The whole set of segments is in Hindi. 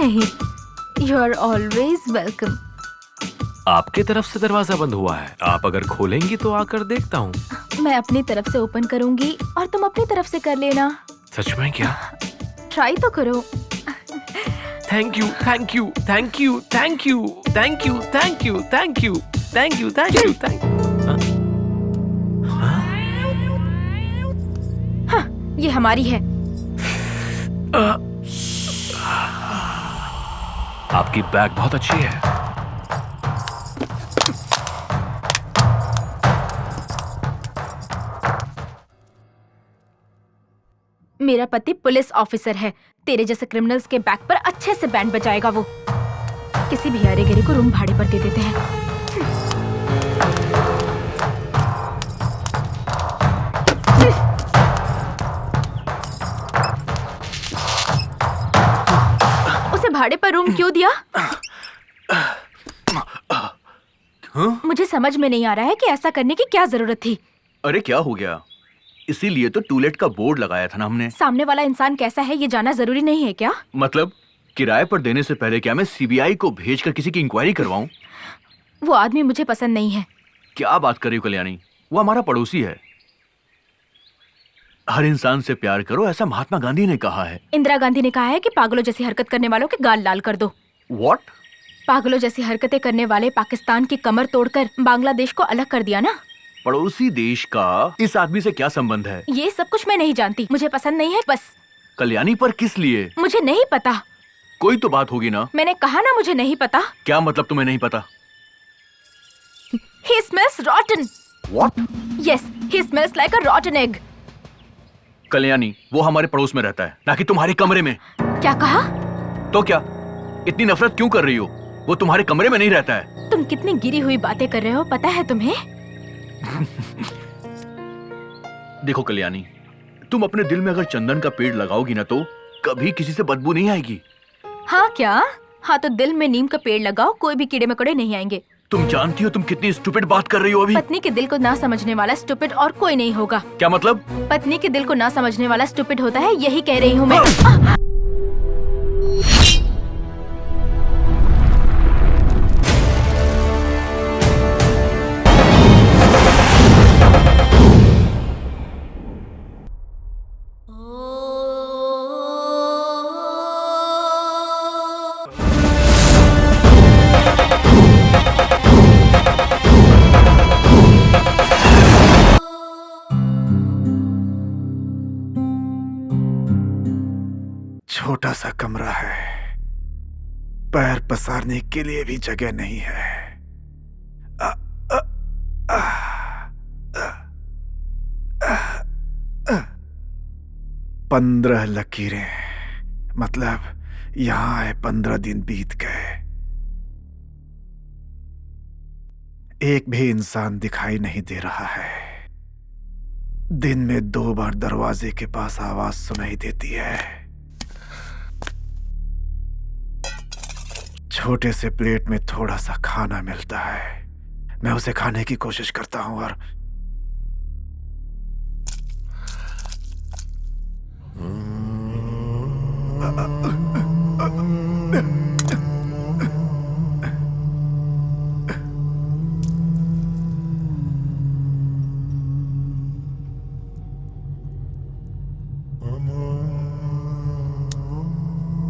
नहीं, यू आर ऑलवेज वेलकम। आपके तरफ से दरवाजा बंद हुआ है, आप अगर खोलेंगी तो आकर देखता हूँ। मैं अपनी तरफ से ओपन करूंगी और तुम अपनी तरफ से कर लेना। सच में क्या? ट्राई तो करो। Thank you, thank you, thank you, thank you, thank you, thank you, thank you, thank you, thank you, thank हाँ, ये हमारी है। आपकी बैग बहुत अच्छी है। मेरा पति पुलिस ऑफिसर है। तेरे जैसे क्रिमिनल्स के बैक पर अच्छे से बैंड बजाएगा वो। किसी भी यारे गिरी को रूम भाड़े पर दे देते हैं। उसे भाड़े पर रूम क्यों दिया? मुझे समझ में नहीं आ रहा है कि ऐसा करने की क्या जरूरत थी। अरे क्या हो गया? इसीलिए तो टूलेट का बोर्ड लगाया था ना हमने। सामने वाला इंसान कैसा है ये जानना जरूरी नहीं है क्या? मतलब किराए पर देने से पहले क्या मैं सीबीआई को भेजकर किसी की इंक्वायरी करवाऊं? वो आदमी मुझे पसंद नहीं है। क्या बात कर रही हो कल्याणी? वो हमारा पड़ोसी है। हर इंसान से प्यार करो, ऐसा महात्मा गांधी ने कहा है। इंदिरा गांधी ने कहा है कि पागलों जैसी हरकत करने वालों के गाल लाल कर दो। What? पागलों जैसी हरकतें करने वाले पाकिस्तान की कमर तोड़कर बांग्लादेश को अलग कर दिया ना। पड़ोसी देश का इस आदमी से क्या संबंध है? ये सब कुछ मैं नहीं जानती, मुझे पसंद नहीं है बस। कल्याणी पर किस लिए? मुझे नहीं पता। कोई तो बात होगी ना। मैंने कहा ना मुझे नहीं पता। क्या मतलब तुम्हें नहीं पता? He smells rotten. What? Yes, he smells like a rotten egg. Kalyani, वो हमारे पड़ोस में रहता है, ना कि तुम्हारे कमरे में। क्या कहा? तो क्या इतनी नफरत क्यों कर रही हो? वो तुम्हारे कमरे में नहीं रहता है। तुम कितनी गिरी हुई बातें कर रहे हो पता है तुम्हें? देखो कल्याणी, तुम अपने दिल में अगर चंदन का पेड़ लगाओगी ना तो कभी किसी से बदबू नहीं आएगी। हाँ क्या? हाँ तो दिल में नीम का पेड़ लगाओ, कोई भी कीड़े मकोड़े नहीं आएंगे। तुम जानती हो तुम कितनी स्टूपिड बात कर रही हो अभी। पत्नी के दिल को ना समझने वाला स्टूपिड और कोई नहीं होगा। क्या मतलब? पत्नी के दिल को ना समझने वाला स्टूपिड होता है, यही कह रही हूँ मैं। छोटा सा कमरा है, पैर पसारने के लिए भी जगह नहीं है। 15 लकीरें, मतलब यहाँ आए 15 दिन बीत गए। एक भी इंसान दिखाई नहीं दे रहा है। दिन में 2 बार दरवाजे के पास आवाज सुनाई देती है। छोटे से प्लेट में थोड़ा सा खाना मिलता है, मैं उसे खाने की कोशिश करता हूं और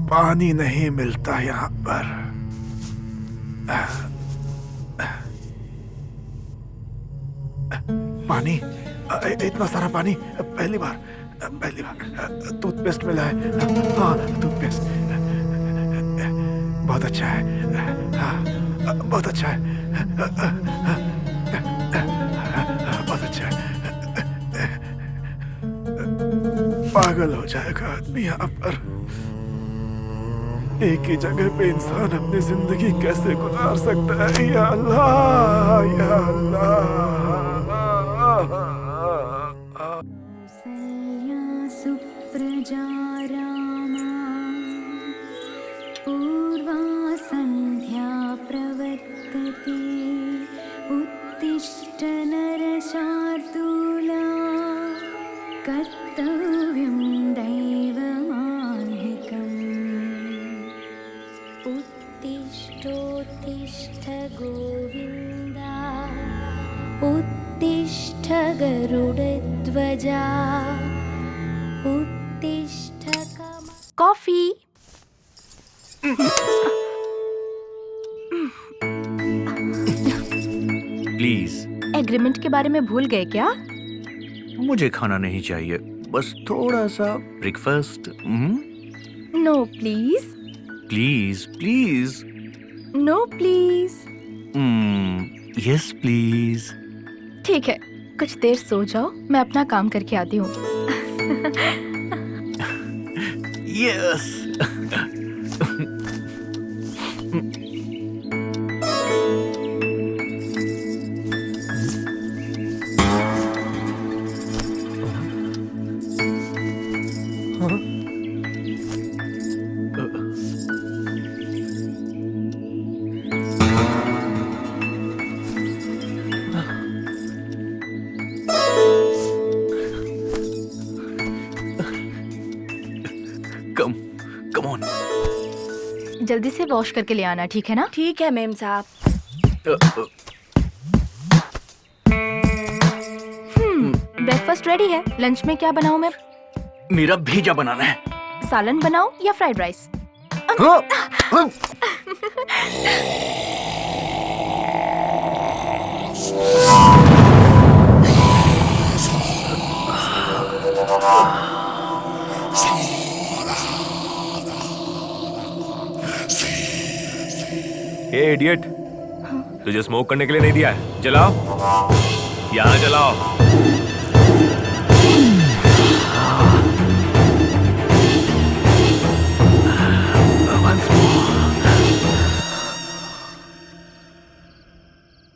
पानी नहीं मिलता यहाँ पर। पानी, इतना सारा पानी पहली बार टूथपेस्ट मिला है। हाँ टूथपेस्ट बहुत अच्छा है। हाँ बहुत अच्छा है। बहुत अच्छा है। पागल हो जाएगा आदमी यहाँ पर। एक ही जगह पे इंसान अपनी जिंदगी कैसे गुजार सकता है? या अल्लाह, या अल्लाह। सुप्रजा रामा पूर्वा संध्या प्रवर्तते उत्तिष्ठ नरशार्दूला कर्तव्यं दैवमान्धिकम्। उत्तिष्ठ गरुडध्वजा उत्तिष्ठ कॉफी। प्लीज। एग्रीमेंट के बारे में भूल गए क्या? मुझे खाना नहीं चाहिए, बस थोड़ा सा breakfast. No please. Please please. No please. Yes please. ठीक है, कुछ देर सो जाओ, मैं अपना काम करके आती हूँ। यस। Come on. जल्दी से वॉश करके ले आना, ठीक है ना? ठीक है मेम साहब। ब्रेकफास्ट रेडी है। लंच में क्या बनाऊं मैं? मेरा भेजा बनाना है। सालन बनाऊं या फ्राइड राइस? हाँ, हाँ। ए इडियट, तुझे स्मोक करने के लिए नहीं दिया है। जलाओ, यहाँ जलाओ।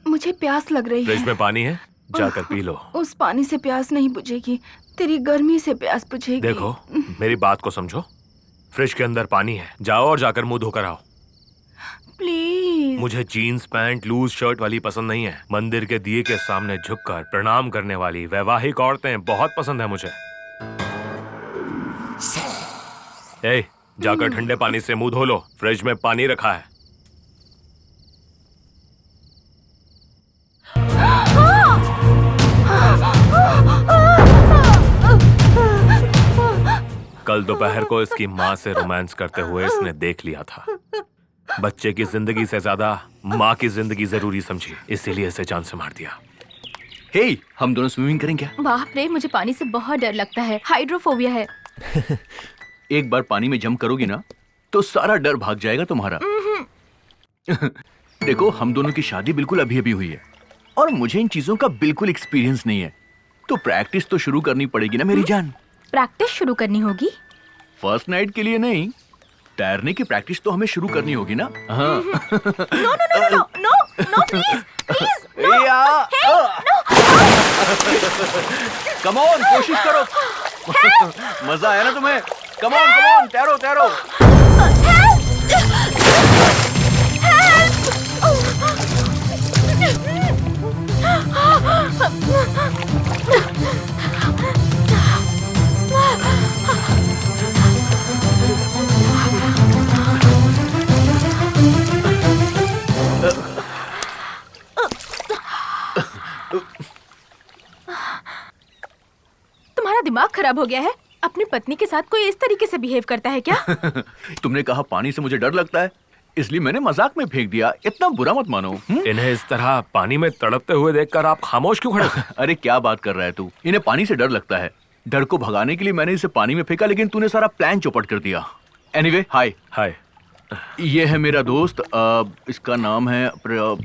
मुझे प्यास लग रही फ्रिज है। में पानी है, जाकर पी लो। उस पानी से प्यास नहीं बुझेगी, तेरी गर्मी से प्यास बुझेगी। देखो, मेरी बात को समझो। फ्रिज के अंदर पानी है, जाओ और जाकर मुंह धोकर आओ। प्लीज। मुझे जीन्स पैंट लूज शर्ट वाली पसंद नहीं है। मंदिर के दिए के सामने झुककर प्रणाम करने वाली वैवाहिक औरतें बहुत पसंद है मुझे। ए, जाकर ठंडे पानी से मुंह धो लो, फ्रिज में पानी रखा है। कल दोपहर को इसकी माँ से रोमांस करते हुए इसने देख लिया था। बच्चे की जिंदगी से ज्यादा माँ की जिंदगी जरूरी समझी, इसीलिए इसे जान से मार दिया। हे, हम दोनों स्विमिंग करें क्या? बाप रे, मुझे पानी से बहुत डर लगता है, हाइड्रोफोबिया है। एक बार पानी में जंप करोगी ना तो सारा डर भाग जाएगा तुम्हारा। देखो, हम दोनों की शादी बिल्कुल अभी अभी हुई है और मुझे इन चीजों का बिल्कुल एक्सपीरियंस नहीं है, तो प्रैक्टिस तो शुरू करनी पड़ेगी ना मेरी जान। प्रैक्टिस शुरू करनी होगी? फर्स्ट नाइट के लिए नहीं, तैरने की प्रैक्टिस तो हमें शुरू करनी होगी ना। हाँ। No no no no no no please please. Come on, कोशिश करो। मजा आया ना तुम्हें? कम ऑन, तैरो तैरो। तुम्हारा दिमाग खराब हो गया है? अपनी पत्नी के साथ कोई इस तरीके से बिहेव करता है क्या? तुमने कहा पानी से मुझे डर लगता है, इसलिए मैंने मजाक में फेंक दिया। इतना बुरा मत मानो। इन्हें इस तरह पानी में तड़पते हुए देखकर आप खामोश क्यों खड़े थे? अरे क्या बात कर रहा है तू? इन्हें पानी से डर लगता है। डर को भगाने के लिए मैंने इसे पानी में फेंका, लेकिन तूने सारा प्लान चौपट कर दिया। एनीवे, हाय। हाय। ये है मेरा दोस्त, इसका नाम है प्रेम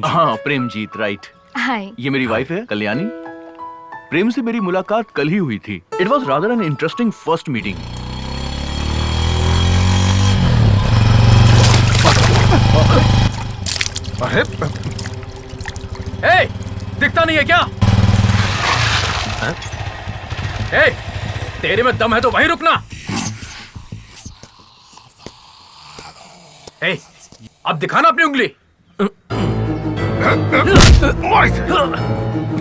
जी। हाँ, प्रेमजीत, राइट। हाय। ये मेरी वाइफ है कल्याणी। प्रेम से मेरी मुलाकात कल ही हुई थी। It was rather an interesting first meeting. ए, दिखता नहीं है क्या? ए, तेरे में दम है तो वहीं रुकना। ए, अब दिखाना अपनी उंगली।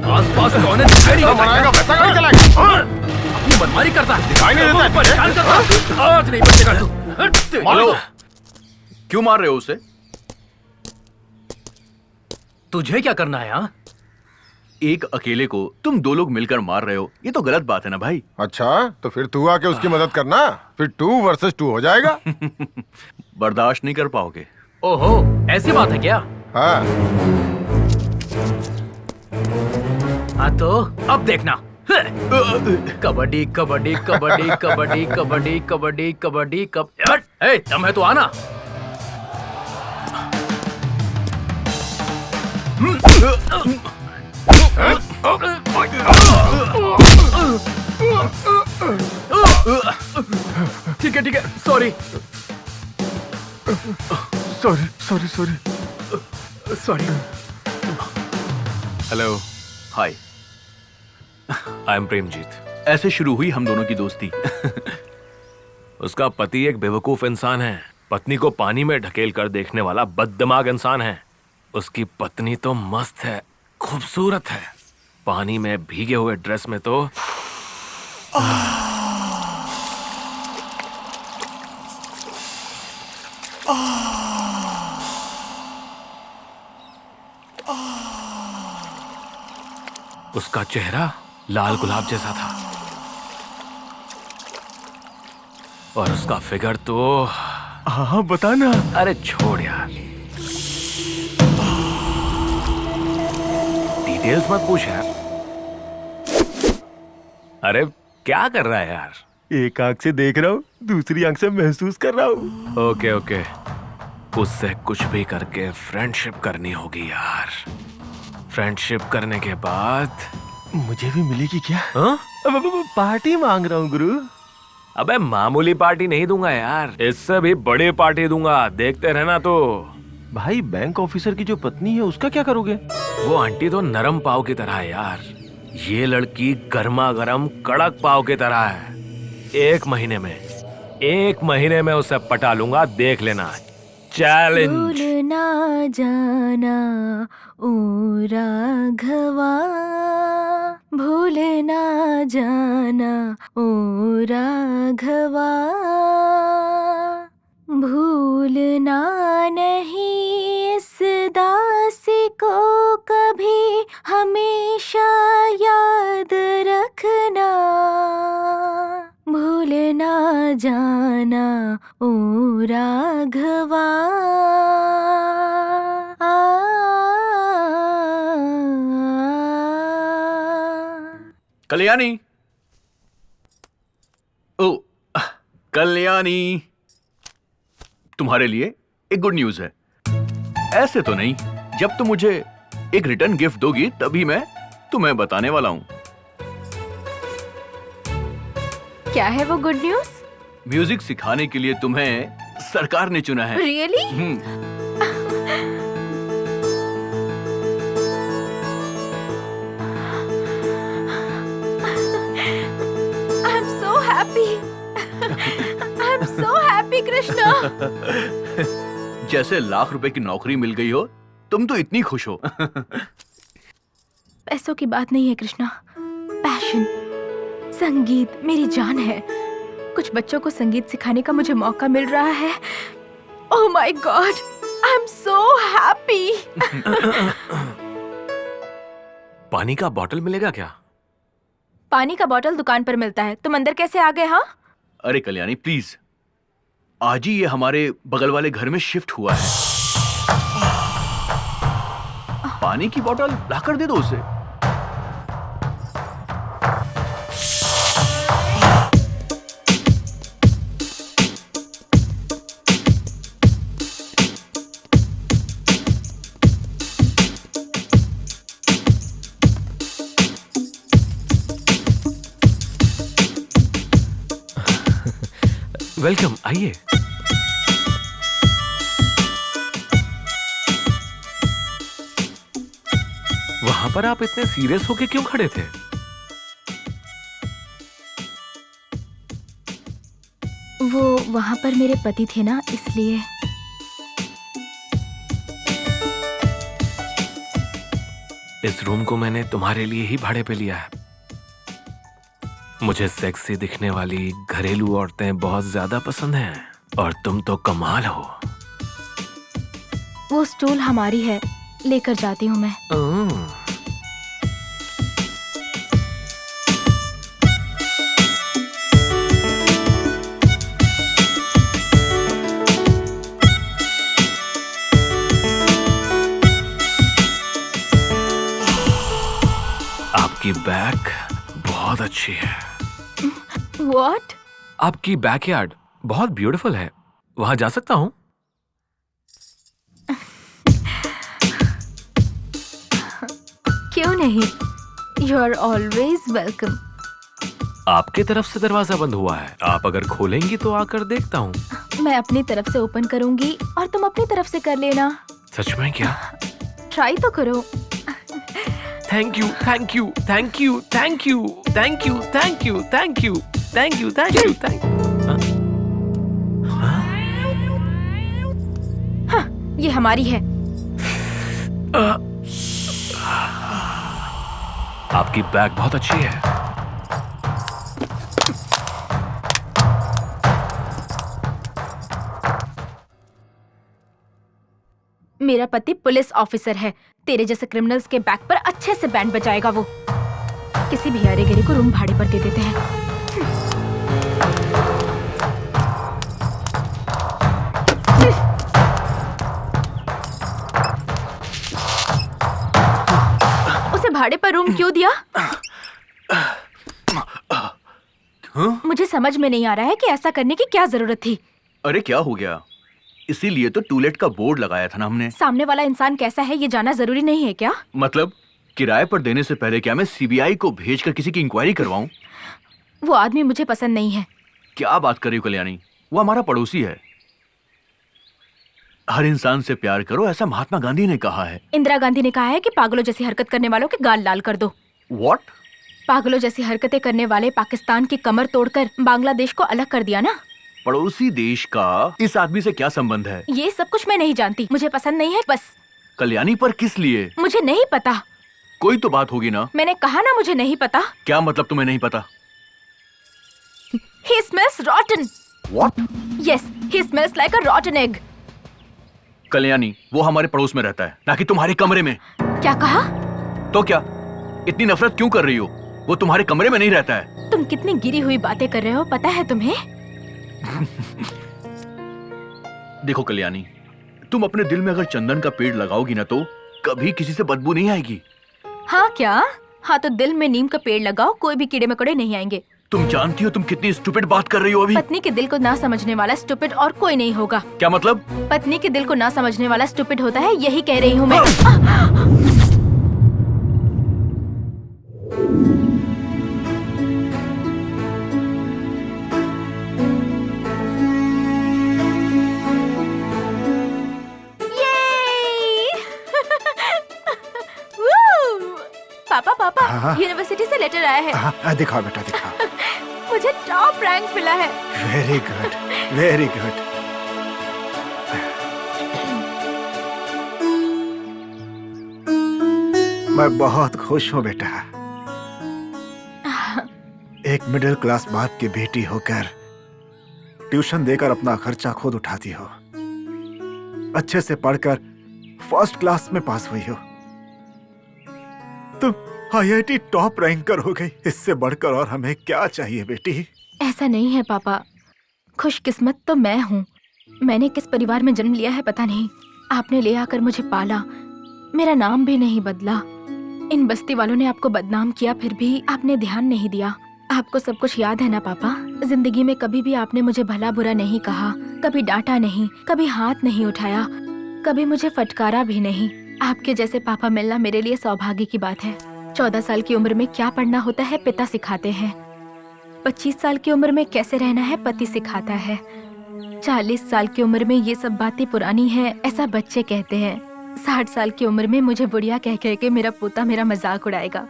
आसपास कौन है? दिखाई नहीं देता क्या? अपनी बदमाशी करता है, दिखाई नहीं देता, परेशान करता है। आज नहीं बचेगा तू। हेलो, क्यों मार रहे हो उसे? तुझे क्या करना है? हाँ, एक अकेले को तुम 2 लोग मिलकर मार रहे हो, ये तो गलत बात है ना भाई। अच्छा, तो फिर तू आके उसकी मदद करना, फिर 2 वर्सेस 2 हो जाएगा। बर्दाश्त नहीं कर पाओगे। ओहो, ऐसी बात है क्या? हाँ, हाँ तो अब देखना। कबड्डी कबड्डी कबड्डी कबड्डी कबड्डी कबड्डी कबड्डी ए, दम है तो आना। ठीक है, sorry. Hello, hi. I am Premjit. ऐसे शुरू हुई हम दोनों की दोस्ती। उसका पति एक बेवकूफ इंसान है, पत्नी को पानी में ढकेल कर देखने वाला बददिमाग इंसान है। उसकी पत्नी तो मस्त है, खूबसूरत है, पानी में भीगे हुए ड्रेस में तो उसका चेहरा लाल गुलाब जैसा था और उसका फिगर तो हाँ बताना। अरे छोड़ यार, डिटेल्स मत पूछ यार। अरे क्या कर रहा है यार? एक आंख से देख रहा हूँ, दूसरी आंख से महसूस कर रहा हूँ। ओके, उससे कुछ भी करके फ्रेंडशिप करनी होगी यार। फ्रेंडशिप करने के बाद मुझे भी मिलेगी क्या? हाँ? पार्टी मांग रहा हूँ गुरु। अबे मामूली पार्टी नहीं दूंगा यार, इससे भी बड़ी पार्टी दूंगा, देखते रहना। तो भाई बैंक ऑफिसर की जो पत्नी है उसका क्या करोगे? वो आंटी तो नरम पाव की तरह है यार, ये लड़की गर्मा गर्म कड़क पाव की तरह है। एक महीने में उसे पटा लूंगा, देख लेना। चैलेंज। भूल ना जाना ओ राघवा, भूल ना जाना ओ राघवा, भूलना नहीं इस दासी को कभी, हमेशा याद रखना, भूल ना जाना ओ राघवा। कल्याणी, ओ कल्याणी, तुम्हारे लिए एक गुड न्यूज है। ऐसे तो नहीं, जब तुम मुझे एक रिटर्न गिफ्ट दोगी तभी मैं तुम्हें बताने वाला हूँ। क्या है वो गुड न्यूज? म्यूजिक सिखाने के लिए तुम्हें सरकार ने चुना है। Really? I am so happy, I am so happy Krishna. जैसे लाख रुपए की नौकरी मिल गई हो, तुम तो इतनी खुश हो। पैसों की बात नहीं है कृष्णा, पैशन, संगीत मेरी जान है। कुछ बच्चों को संगीत सिखाने का मुझे मौका मिल रहा है। Oh my God, I am so happy. पानी का बॉटल मिलेगा क्या? पानी का बॉटल दुकान पर मिलता है, तुम अंदर कैसे आ गए? हाँ, अरे कल्याणी प्लीज, आज ही ये हमारे बगल वाले घर में शिफ्ट हुआ है। पानी की बोतल लाकर दे दो उसे। वेलकम, आइए। वहां पर आप इतने सीरियस होके क्यों खड़े थे? वो वहां पर मेरे पति थे ना, इसलिए। इस रूम को मैंने तुम्हारे लिए ही भाड़े पे लिया है। मुझे सेक्सी दिखने वाली घरेलू औरतें बहुत ज्यादा पसंद हैं और तुम तो कमाल हो। वो स्टूल हमारी है, लेकर जाती हूँ मैं। बैक बहुत अच्छी है। What? आपकी बैकयार्ड बहुत ब्यूटीफुल है। वहां जा सकता हूँ? क्यों नहीं? You are always welcome. आपके तरफ से दरवाजा बंद हुआ है। आप अगर खोलेंगी तो आकर देखता हूँ। मैं अपनी तरफ से ओपन करूंगी और तुम अपनी तरफ से कर लेना। सच में क्या? ट्राई तो करो। Thank you, thank you, thank you, thank you, thank you, thank you, thank you, thank you, thank you, thank हाँ, ये हमारी है। आपकी बैग बहुत अच्छी है। मेरा पति पुलिस ऑफिसर है। तेरे जैसे क्रिमिनल्स के बैक पर अच्छे से बैंड बजाएगा वो। किसी भी हरे गिरे को रूम भाड़े पर दे देते हैं। उसे भाड़े पर रूम क्यों दिया? मुझे समझ में नहीं आ रहा है कि ऐसा करने की क्या जरूरत थी। अरे क्या हो गया? इसीलिए तो टूलेट का बोर्ड लगाया था ना हमने। सामने वाला इंसान कैसा है ये जानना जरूरी नहीं है क्या? मतलब किराए पर देने से पहले क्या मैं सीबीआई को भेजकर किसी की इंक्वायरी करवाऊं? वो आदमी मुझे पसंद नहीं है। क्या बात कर रही हो कल्याणी? वो हमारा पड़ोसी है। हर इंसान से प्यार करो, ऐसा महात्मा गांधी ने कहा है। इंदिरा गांधी ने कहा है कि पागलों जैसी हरकत करने वालों के गाल लाल कर दो। What? पागलों जैसी हरकतें करने वाले पाकिस्तान की कमर तोड़कर बांग्लादेश को अलग कर दिया ना। पड़ोसी देश का इस आदमी से क्या संबंध है? ये सब कुछ मैं नहीं जानती, मुझे पसंद नहीं है बस। कल्याणी पर किस लिए? मुझे नहीं पता। कोई तो बात होगी ना। मैंने कहा ना मुझे नहीं पता। क्या मतलब तुम्हें नहीं पता? He smells rotten. What? Yes, he smells like a rotten egg. Kalyani, वो हमारे पड़ोस में रहता है, ना कि तुम्हारे कमरे में। क्या कहा? तो क्या? इतनी नफरत क्यों कर रही हो? वो तुम्हारे कमरे में नहीं रहता है। तुम कितनी गिरी हुई बातें कर रहे हो पता है तुम्हें? देखो कल्याणी, तुम अपने दिल में अगर चंदन का पेड़ लगाओगी ना तो कभी किसी से बदबू नहीं आएगी। हाँ क्या? हाँ तो दिल में नीम का पेड़ लगाओ, कोई भी कीड़े मकोड़े नहीं आएंगे। तुम जानती हो तुम कितनी स्टूपिड बात कर रही हो अभी। पत्नी के दिल को ना समझने वाला स्टूपिड और कोई नहीं होगा। क्या मतलब? पत्नी के दिल को ना समझने वाला स्टूपिड होता है, यही कह रही हूँ मैं। पापा पापा, हाँ? यूनिवर्सिटी से लेटर आया है। हाँ, दिखाओ बेटा दिखाओ। मुझे टॉप रैंक मिला है। Very good, very good. मैं बहुत खुश हूँ बेटा। एक मिडिल क्लास बाप की बेटी होकर ट्यूशन देकर अपना खर्चा खुद उठाती हो, अच्छे से पढ़कर फर्स्ट क्लास में पास हुई हो, तुम आईआईटी टॉप रैंकर हो गई। इससे बढ़कर और हमें क्या चाहिए बेटी? ऐसा नहीं है पापा, खुशकिस्मत तो मैं हूँ। मैंने किस परिवार में जन्म लिया है पता नहीं। आपने ले आकर मुझे पाला, मेरा नाम भी नहीं बदला। इन बस्ती वालों ने आपको बदनाम किया, फिर भी आपने ध्यान नहीं दिया। आपको सब कुछ याद है ना पापा? जिंदगी में कभी भी आपने मुझे भला बुरा नहीं कहा, कभी डांटा नहीं, कभी हाथ नहीं उठाया, कभी मुझे फटकारा भी नहीं। आपके जैसे पापा मिलना मेरे लिए सौभाग्य की बात है। 14 साल की उम्र में क्या पढ़ना होता है पिता सिखाते हैं। 25 साल की उम्र में कैसे रहना है पति सिखाता है। 40 साल की उम्र में ये सब बातें पुरानी हैं, ऐसा बच्चे कहते हैं। 60 साल की उम्र में मुझे बुढ़िया कह कह के मेरा पोता मेरा मजाक उड़ाएगा।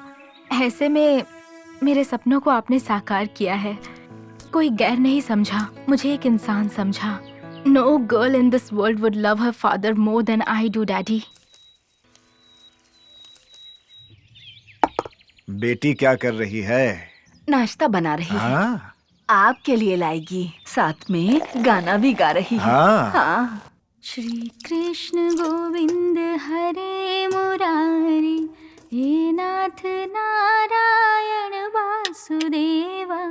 ऐसे में मेरे सपनों को आपने साकार किया है। कोई गैर नहीं समझा, मुझे एक इंसान समझा। No girl in this world would love her father more than I do, Daddy. बेटी क्या कर रही है? नाश्ता बना रही है। हाँ, आपके लिए लाएगी, साथ में गाना भी गा रही है। हाँ। हाँ। श्री कृष्ण गोविंद हरे मुरारी, हे नाथ नारायण वासुदेवा।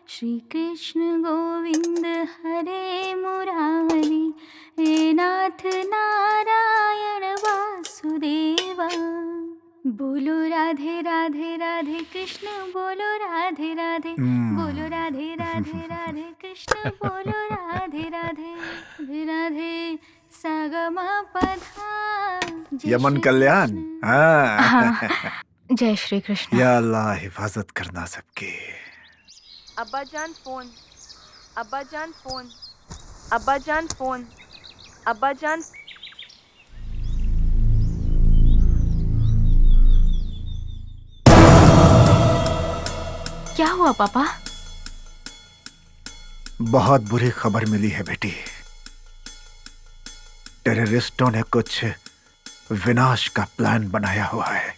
श्री कृष्ण गोविंद हरे मुरारी, हे नाथ नारायण वासुदेवा। बोलो राधे राधे राधे कृष्ण बोलो राधे राधे, बोलो राधे राधे राधे कृष्ण, बोलो राधे राधे राधे राधे सागमा पधा। यमन कल्याण। हाँ। हाँ जय श्री कृष्ण। या अल्लाह हिफाजत करना सबकी। अब्बा जान फोन, अब्बा जान फोन, अब्बा जान फोन, अब्बा जान। क्या हुआ पापा? बहुत बुरी खबर मिली है बेटी। टेररिस्टों ने कुछ विनाश का प्लान बनाया हुआ है।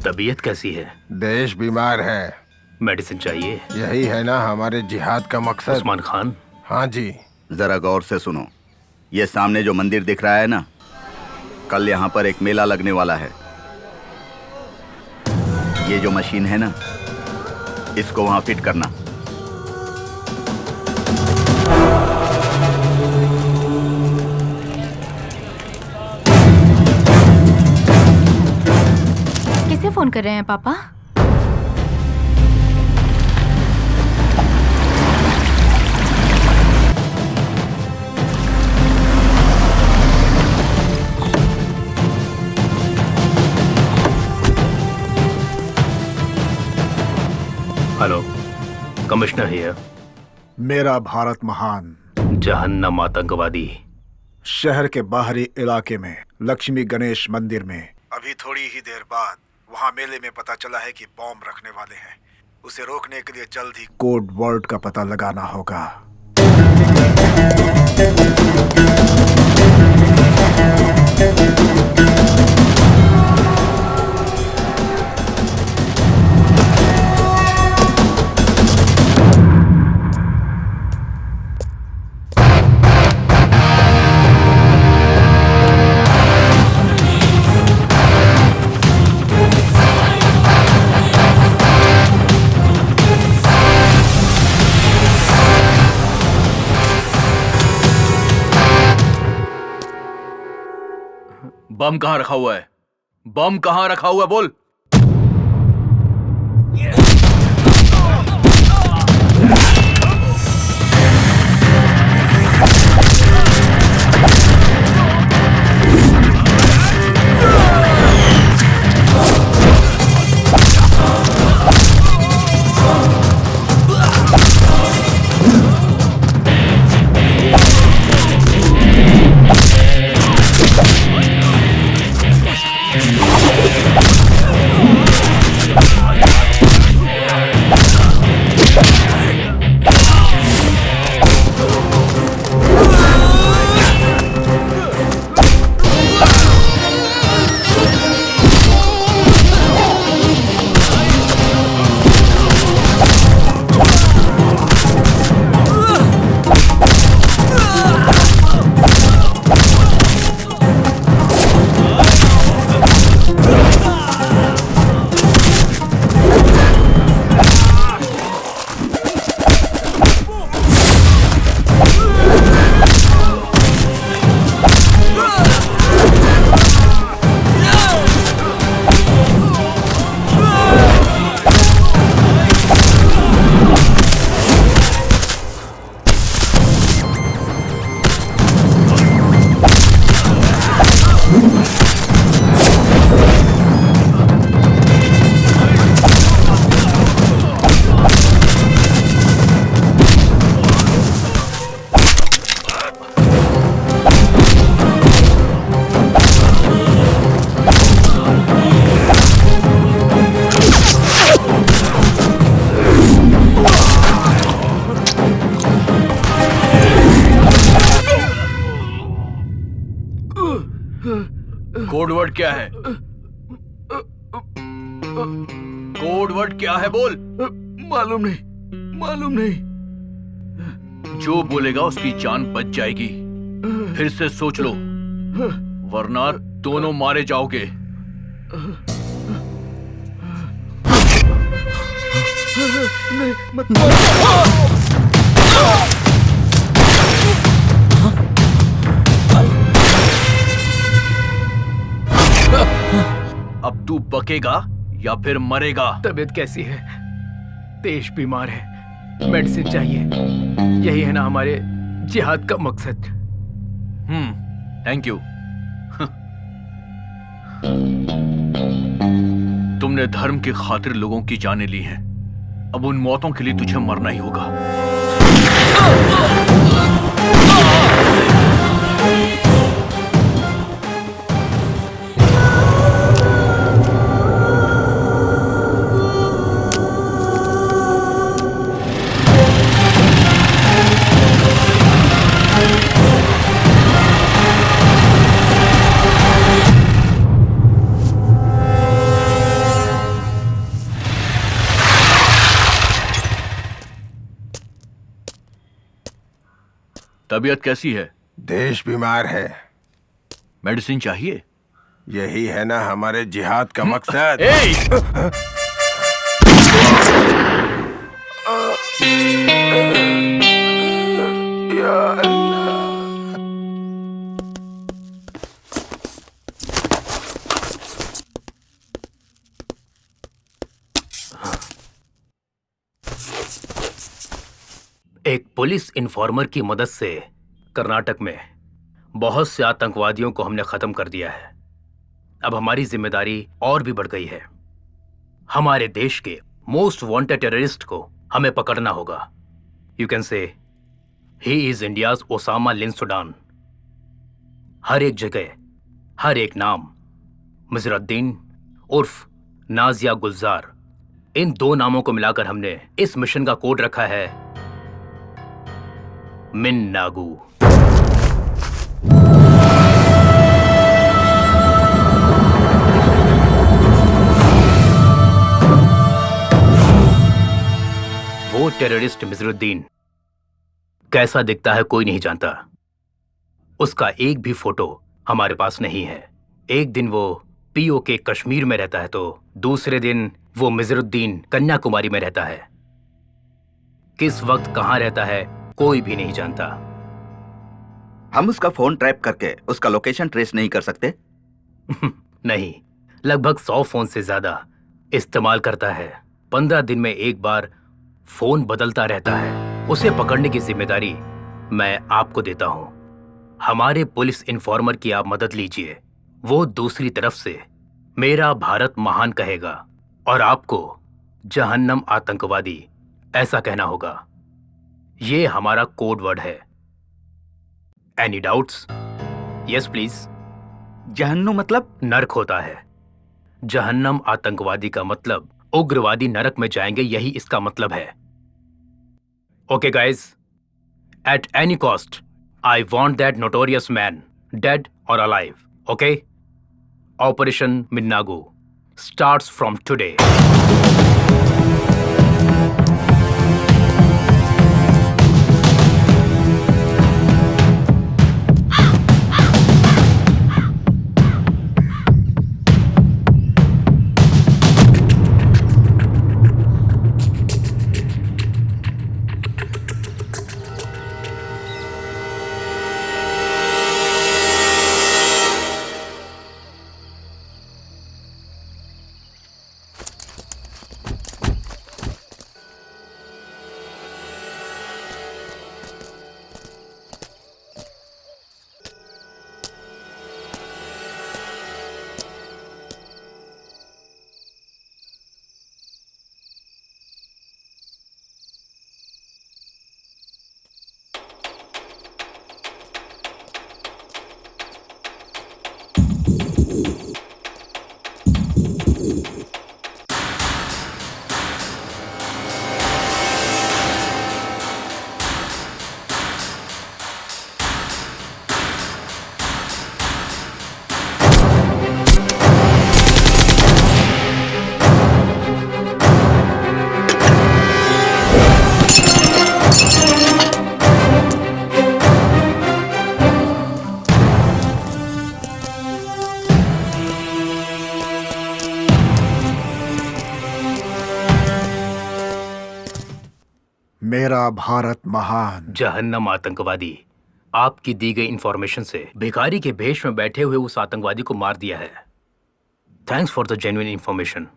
तबीयत कैसी है? देश बीमार है। मेडिसिन चाहिए? यही है ना हमारे जिहाद का मकसद। उस्मान खान। हाँ जी। जरा गौर से सुनो, ये सामने जो मंदिर दिख रहा है ना, कल यहाँ पर एक मेला लगने वाला है। ये जो मशीन है ना, इसको वहां फिट करना। किसे फोन कर रहे हैं पापा? Hello, commissioner here. मेरा भारत महान। जहन्नम आतंकवादी। शहर के बाहरी इलाके में लक्ष्मी गणेश मंदिर में अभी थोड़ी ही देर बाद वहां मेले में पता चला है कि बॉम्ब रखने वाले हैं। उसे रोकने के लिए जल्द ही कोड वर्ड का पता लगाना होगा। बम कहाँ रखा हुआ है? बम कहाँ रखा हुआ है बोल। कोड वर्ड क्या है? कोड वर्ड क्या है बोल। मालूम नहीं, मालूम नहीं। जो बोलेगा उसकी जान बच जाएगी। फिर से सोच लो, वरना दोनों मारे जाओगे। अब तू बकेगा या फिर मरेगा? तबीयत कैसी है? देश बीमार है, मेडिसिन चाहिए। यही है ना हमारे जिहाद का मकसद। Thank you. तुमने धर्म की खातिर लोगों की जानें ली हैं। अब उन मौतों के लिए तुझे मरना ही होगा। तबीयत कैसी है? देश बीमार है। मेडिसिन चाहिए? यही है ना हमारे जिहाद का मकसद। या अल्लाह। एक पुलिस इन्फॉर्मर की मदद से कर्नाटक में बहुत से आतंकवादियों को हमने खत्म कर दिया है। अब हमारी जिम्मेदारी और भी बढ़ गई है। हमारे देश के मोस्ट वांटेड टेररिस्ट को हमें पकड़ना होगा। You can say he is India's Osama लिन सुडान। हर एक जगह, हर एक नाम, मिजरुद्दीन उर्फ नाजिया गुलजार, इन दो नामों को मिलाकर हमने इस मिशन का कोड रखा है मिन नागू। वो टेररिस्ट मिजरुद्दीन कैसा दिखता है कोई नहीं जानता। उसका एक भी फोटो हमारे पास नहीं है। एक दिन वो पीओके कश्मीर में रहता है तो दूसरे दिन वो मिजरुद्दीन कन्याकुमारी में रहता है। किस वक्त कहां रहता है कोई भी नहीं जानता। हम उसका फोन ट्रैप करके उसका लोकेशन ट्रेस नहीं कर सकते? नहीं, लगभग 100 फोन से ज्यादा इस्तेमाल करता है। 15 दिन में एक बार फोन बदलता रहता है। उसे पकड़ने की जिम्मेदारी मैं आपको देता हूं। हमारे पुलिस इन्फॉर्मर की आप मदद लीजिए। वो दूसरी तरफ से मेरा भारत महान कहेगा और आपको जहन्नम आतंकवादी ऐसा कहना होगा। ये हमारा कोड वर्ड है। Any doubts? Yes please. जहन्नुम मतलब? नरक होता है। जहन्नम आतंकवादी का मतलब उग्रवादी नरक में जाएंगे, यही इसका मतलब है। Okay guys, at any cost I want that notorious man dead और अलाइव। ओके? ऑपरेशन मिन्नागू स्टार्ट्स फ्रॉम टुडे। मेरा भारत महान। जहन्नम आतंकवादी, आपकी दी गई इंफॉर्मेशन से भिखारी के भेष में बैठे हुए उस आतंकवादी को मार दिया है। Thanks for the genuine information.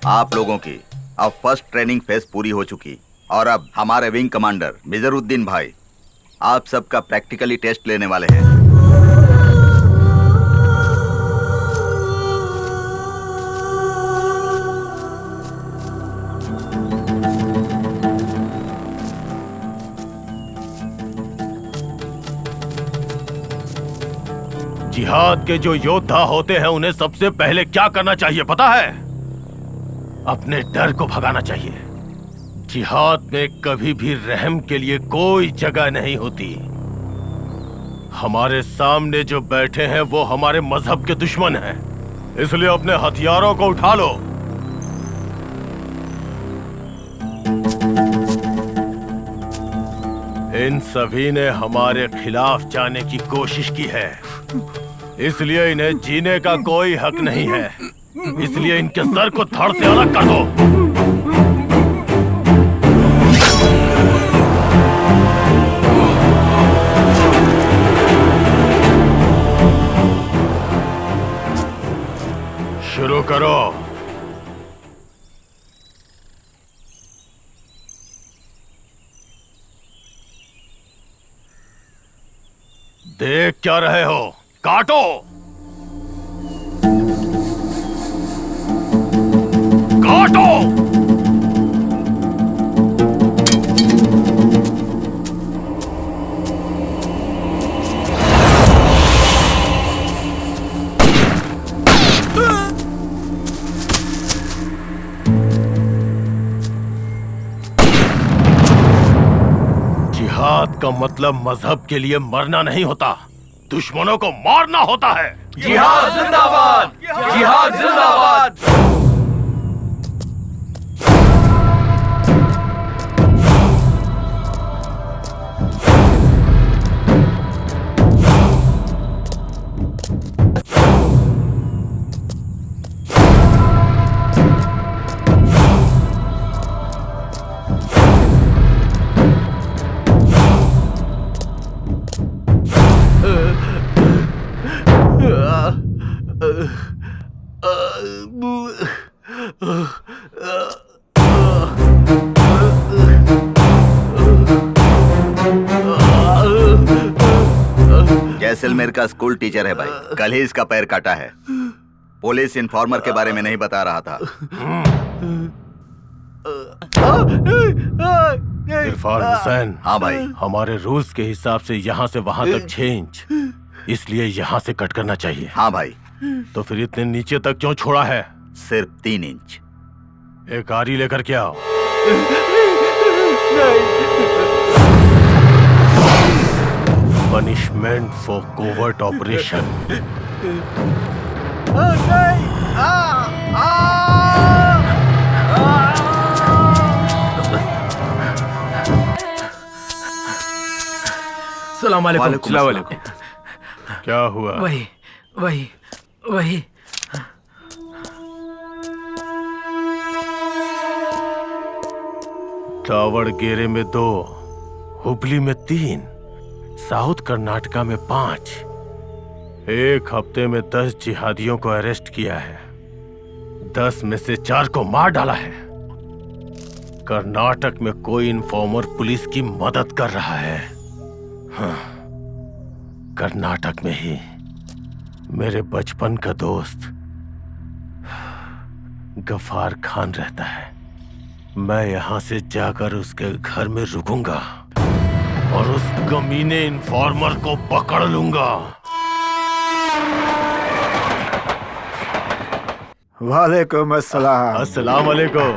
आप लोगों की अब फर्स्ट ट्रेनिंग फेज पूरी हो चुकी और अब हमारे विंग कमांडर मिजरुद्दीन भाई आप सबका प्रैक्टिकली टेस्ट लेने वाले हैं। जिहाद के जो योद्धा होते हैं उन्हें सबसे पहले क्या करना चाहिए पता है? अपने डर को भगाना चाहिए। जिहाद में कभी भी रहम के लिए कोई जगह नहीं होती। हमारे सामने जो बैठे हैं वो हमारे मजहब के दुश्मन हैं, इसलिए अपने हथियारों को उठा लो। इन सभी ने हमारे खिलाफ जाने की कोशिश की है, इसलिए इन्हें जीने का कोई हक नहीं है। इसलिए इनके सर को धड़ से अलग कर दो। शुरू करो। देख क्या रहे हो, काटो। काटो। जिहाद का मतलब मजहब के लिए मरना नहीं होता, दुश्मनों को मारना होता है। जिहाद जिंदाबाद! जिहाद जिंदाबाद! जैसलमेर का स्कूल टीचर है भाई, कल ही इसका पैर काटा है। पुलिस इन्फॉर्मर के बारे में नहीं बता रहा था। इरफान हुसैन। हाँ भाई। हमारे रूल्स के हिसाब से यहाँ से वहाँ तक 6 इंच, इसलिए यहाँ से कट करना चाहिए। हाँ भाई। तो फिर इतने नीचे तक क्यों छोड़ा है? सिर्फ 3 इंच। एक आरी लेकर के आओ। Punishment for covert operation. सलाम वालेकुम। अस्सलाम वालेकुम। क्या हुआ? वही दावड़गेरे में 2, हुबली में 3, साउथ कर्नाटका में 5। एक हफ्ते में 10 जिहादियों को अरेस्ट किया है। 10 में से 4 को मार डाला है। कर्नाटक में कोई इन्फॉर्मर पुलिस की मदद कर रहा है। हाँ, कर्नाटक में ही मेरे बचपन का दोस्त गफार खान रहता है। मैं यहां से जाकर उसके घर में रुकूंगा और उस कमीने इन्फॉर्मर को पकड़ लूंगा। वालेकुम अस्सलाम। अस्सलाम वालेकुम।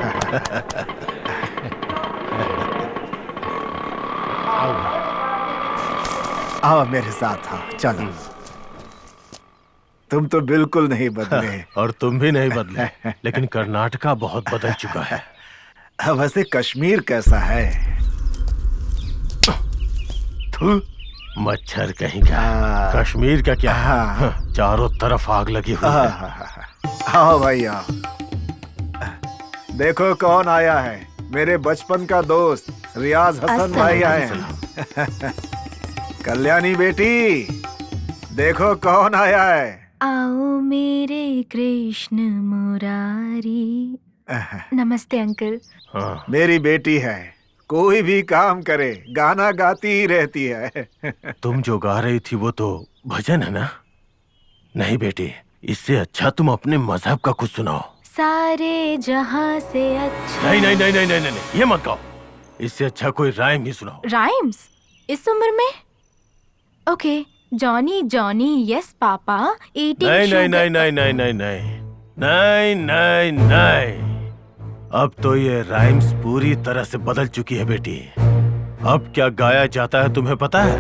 आओ मेरे साथ, हाँ चलो। तुम तो बिल्कुल नहीं बदले। और तुम भी नहीं बदले, लेकिन कर्नाटका बहुत बदल चुका है। वैसे कश्मीर कैसा है? थू, मच्छर कहीं का। कश्मीर का क्या? चारों तरफ आग लगी हुई है। आओ भाई आओ। देखो कौन आया है, मेरे बचपन का दोस्त रियाज हसन भाई आए हैं। कल्याणी बेटी, देखो कौन आया है। आओ मेरे कृष्ण मुरारी। नमस्ते अंकल। मेरी बेटी है, कोई भी काम करे गाना गाती ही रहती है। तुम जो गा रही थी वो तो भजन है ना? नहीं बेटी, इससे अच्छा तुम अपने मजहब का कुछ सुनाओ। सारे जहां से अच्छा। नहीं नहीं नहीं नहीं नहीं नहीं, ये मत गाओ। इससे अच्छा कोई राइम ही सुनाओ। राइम्स इस उम्र में? Okay, Johnny Johnny yes papa eating नहीं नहीं नहीं नहीं नहीं नहीं नहीं नहीं नहीं नहीं। अब तो ये राइम्स पूरी तरह से बदल चुकी है बेटी। अब क्या गाया जाता है तुम्हें पता है?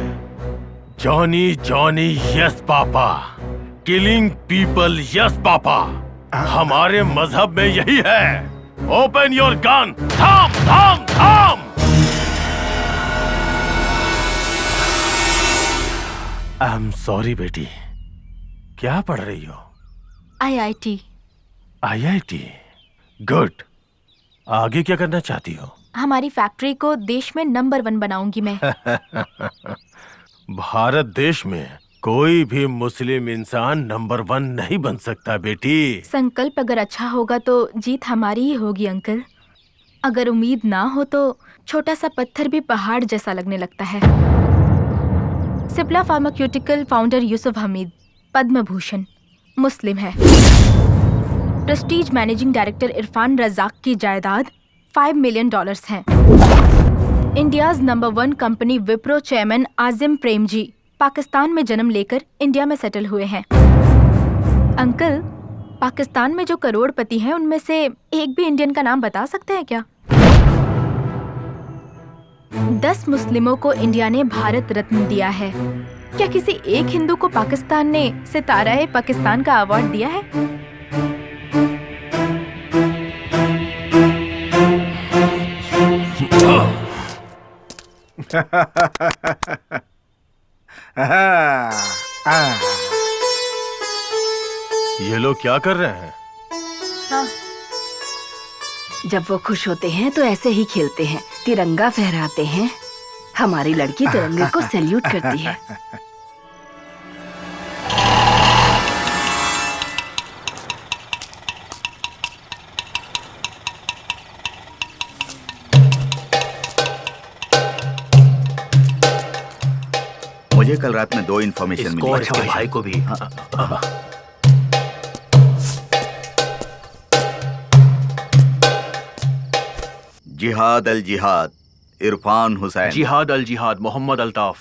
Johnny Johnny yes papa, killing people yes papa. हमारे मजहब में यही है। ओपन योर गन, थाम थाम थाम। आई एम सॉरी बेटी। क्या पढ़ रही हो? IIT। IIT, good. आगे क्या करना चाहती हो? हमारी फैक्ट्री को देश में नंबर 1 बनाऊंगी मैं। भारत देश में कोई भी मुस्लिम इंसान नंबर 1 नहीं बन सकता बेटी। संकल्प अगर अच्छा होगा तो जीत हमारी ही होगी अंकल। अगर उम्मीद ना हो तो छोटा सा पत्थर भी पहाड़ जैसा लगने लगता है। सिप्ला फार्मास्यूटिकल फाउंडर यूसुफ हमीद, पद्म भूषण, मुस्लिम है। Prestige managing director Irfan Razack की जायदाद $5 मिलियन हैं। India's number 1 company Wipro chairman Azim Premji Pakistan में जन्म लेकर इंडिया में सेटल हुए हैं। अंकल, पाकिस्तान में जो करोड़पति हैं उनमें से एक भी इंडियन का नाम बता सकते हैं क्या? 10 मुस्लिमों को इंडिया ने भारत रत्न दिया है। क्या किसी एक हिंदू को पाकिस्तान ने सितारा पाकिस्तान का अवार्ड दिया है? ये लोग क्या कर रहे हैं? हाँ। जब वो खुश होते हैं तो ऐसे ही खेलते हैं, तिरंगा फहराते हैं। हमारी लड़की तिरंगे को सैल्यूट करती है। मुझे कल रात में 2 इन्फॉर्मेशन मिली। और इसके भाई को भी। जिहाद अल जिहाद इरफान हुसैन। जिहाद अल जिहाद मोहम्मद अल्ताफ।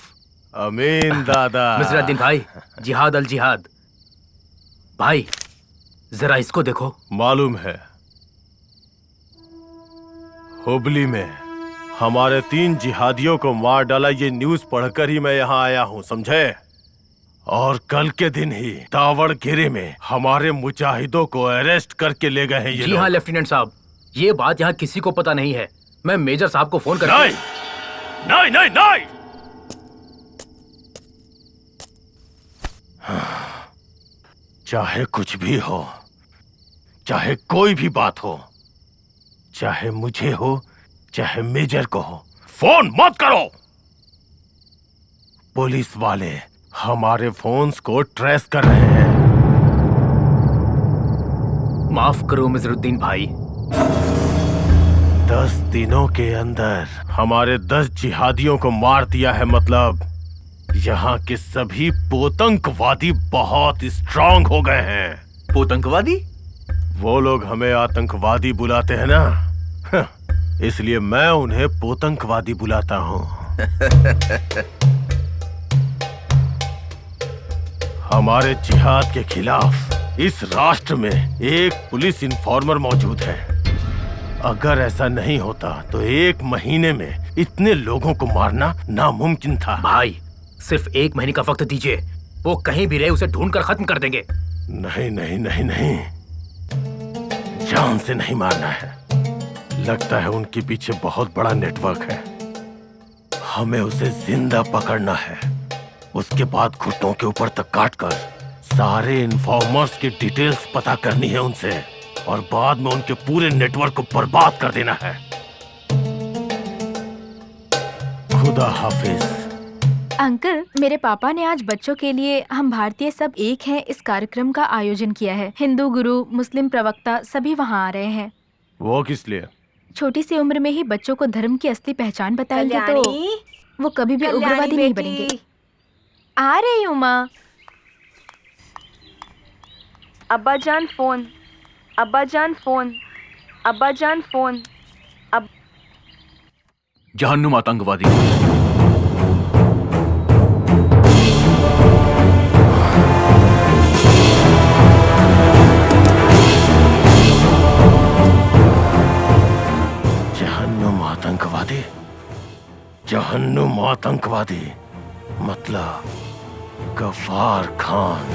अमीन दादा। मिजरुद्दीन भाई, जिहाद अल जिहाद। भाई जरा इसको देखो। मालूम है, हुबली में हमारे 3 जिहादियों को मार डाला। ये न्यूज पढ़कर ही मैं यहाँ आया हूँ, समझे? और कल के दिन ही दावड़गिरी में हमारे मुजाहिदों को अरेस्ट करके ले गए हैं ये जी लोग। हाँ लेफ्टिनेंट साहब, ये बात यहाँ किसी को पता नहीं है। मैं मेजर साहब को फोन कर। नहीं नहीं नहीं नहीं। चाहे कुछ भी हो, चाहे कोई भी बात हो, चाहे मुझे हो चाहे मेजर को हो, फोन मत करो। पुलिस वाले हमारे फोन्स को ट्रेस कर रहे हैं। माफ करो मिजरुद्दीन भाई। 10 दिनों के अंदर हमारे 10 जिहादियों को मार दिया है। मतलब यहाँ के सभी पोतंकवादी बहुत स्ट्रांग हो गए हैं। पोतंकवादी? वो लोग हमें आतंकवादी बुलाते हैं ना, इसलिए मैं उन्हें पोतंकवादी बुलाता हूँ। हमारे जिहाद के खिलाफ इस राष्ट्र में एक पुलिस इन्फॉर्मर मौजूद है। अगर ऐसा नहीं होता तो 1 महीने में इतने लोगों को मारना नामुमकिन था। भाई सिर्फ 1 महीने का वक्त दीजिए, वो कहीं भी रहे उसे ढूंढकर खत्म कर देंगे। नहीं नहीं नहीं नहीं, जान से नहीं मारना है। लगता है उनके पीछे बहुत बड़ा नेटवर्क है। हमें उसे जिंदा पकड़ना है, उसके बाद घुटनों के ऊपर तक काटकर सारे इन्फॉर्मर्स की डिटेल्स पता करनी है उनसे, और बाद में उनके पूरे नेटवर्क को बर्बाद कर देना है। खुदा हाफिज। अंकल, मेरे पापा ने आज बच्चों के लिए हम भारतीय सब एक हैं इस कार्यक्रम का आयोजन किया है। हिंदू गुरु, मुस्लिम प्रवक्ता सभी वहाँ आ रहे हैं। वो किस लिए? छोटी सी उम्र में ही बच्चों को धर्म की असली पहचान बताएंगे तो वो कभी भी उग्रवादी नहीं बनेंगे। आ रही हूँ माँ। अब्बा जान फोन, अब्बा जान फोन, अब्बा जान फोन। जहन्नुम आतंकवादी। जहन्नुम आतंकवादी? जहन्नुम आतंकवादी मतलब गफ्फार खान।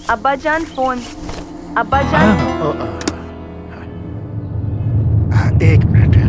अब्बा जान फोन, अब्बा जान। एक मिनट।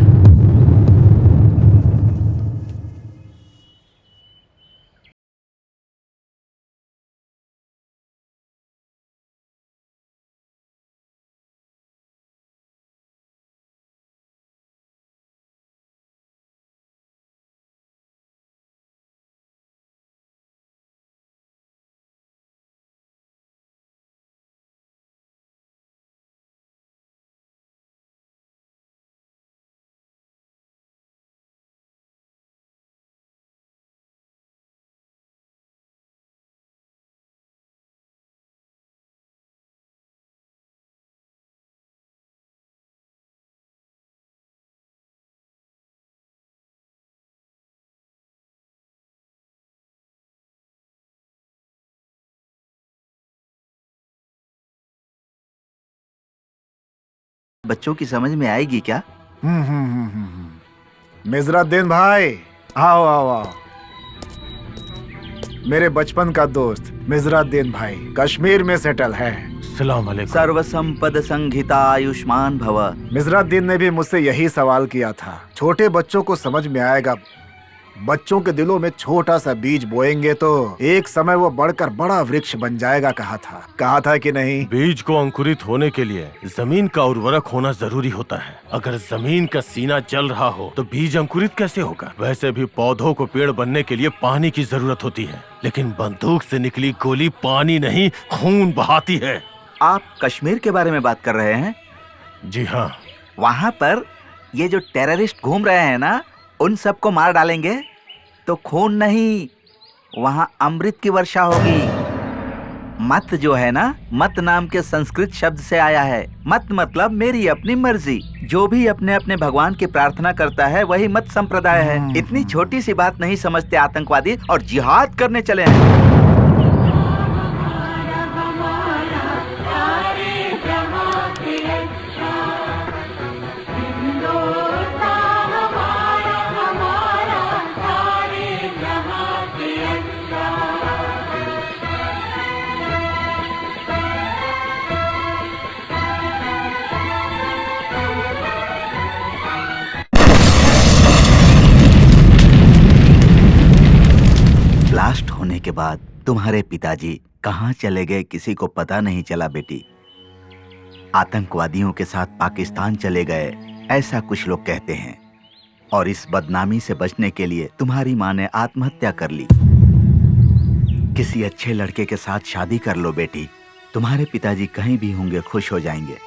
बच्चों की समझ में आएगी क्या? मिजराद्दीन भाई, आओ आओ आओ। मेरे बचपन का दोस्त मिजराद्दीन भाई कश्मीर में सेटल है। सलाम अलैकुम। सर्वसंपद संहिता आयुष्मान भव। मिजराद्दीन ने भी मुझसे यही सवाल किया था। छोटे बच्चों को समझ में आएगा। बच्चों के दिलों में छोटा सा बीज बोएंगे तो एक समय वो बढ़कर बड़ा वृक्ष बन जाएगा, कहा था कि नहीं? बीज को अंकुरित होने के लिए जमीन का उर्वरक होना जरूरी होता है। अगर जमीन का सीना जल रहा हो तो बीज अंकुरित कैसे होगा? वैसे भी पौधों को पेड़ बनने के लिए पानी की जरूरत होती है, लेकिन बंदूक से निकली गोली पानी नहीं, खून बहाती है। आप कश्मीर के बारे में बात कर रहे हैं? जी हाँ। वहाँ पर ये जो टेररिस्ट घूम रहे हैं ना, उन सबको मार डालेंगे तो खून नहीं, वहाँ अमृत की वर्षा होगी। मत जो है ना, मत नाम के संस्कृत शब्द से आया है। मत मतलब मेरी अपनी मर्जी। जो भी अपने अपने भगवान की प्रार्थना करता है वही मत संप्रदाय है। इतनी छोटी सी बात नहीं समझते आतंकवादी और जिहाद करने चले हैं। ब्लास्ट होने के बाद तुम्हारे पिताजी कहाँ चले गए किसी को पता नहीं चला बेटी। आतंकवादियों के साथ पाकिस्तान चले गए, ऐसा कुछ लोग कहते हैं। और इस बदनामी से बचने के लिए तुम्हारी माँ ने आत्महत्या कर ली। किसी अच्छे लड़के के साथ शादी कर लो बेटी, तुम्हारे पिताजी कहीं भी होंगे खुश हो जाएंगे।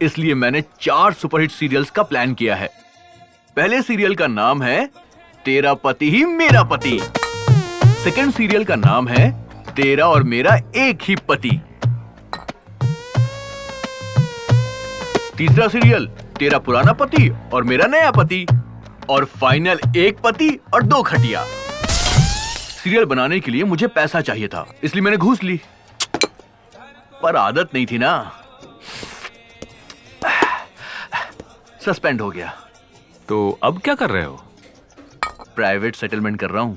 इसलिए मैंने 4 सुपरहिट सीरियल्स का प्लान किया है। पहले सीरियल का नाम है तेरा पति ही मेरा पति। सेकंड सीरियल का नाम है तेरा और मेरा एक ही पति। तीसरा सीरियल तेरा पुराना पति और मेरा नया पति। और फाइनल एक पति और 2 खटिया। सीरियल बनाने के लिए मुझे पैसा चाहिए था, इसलिए मैंने घूस ली, पर आदत नहीं थी ना। सस्पेंड हो गया। तो अब क्या कर रहे हो? प्राइवेट सेटलमेंट कर रहा हूं।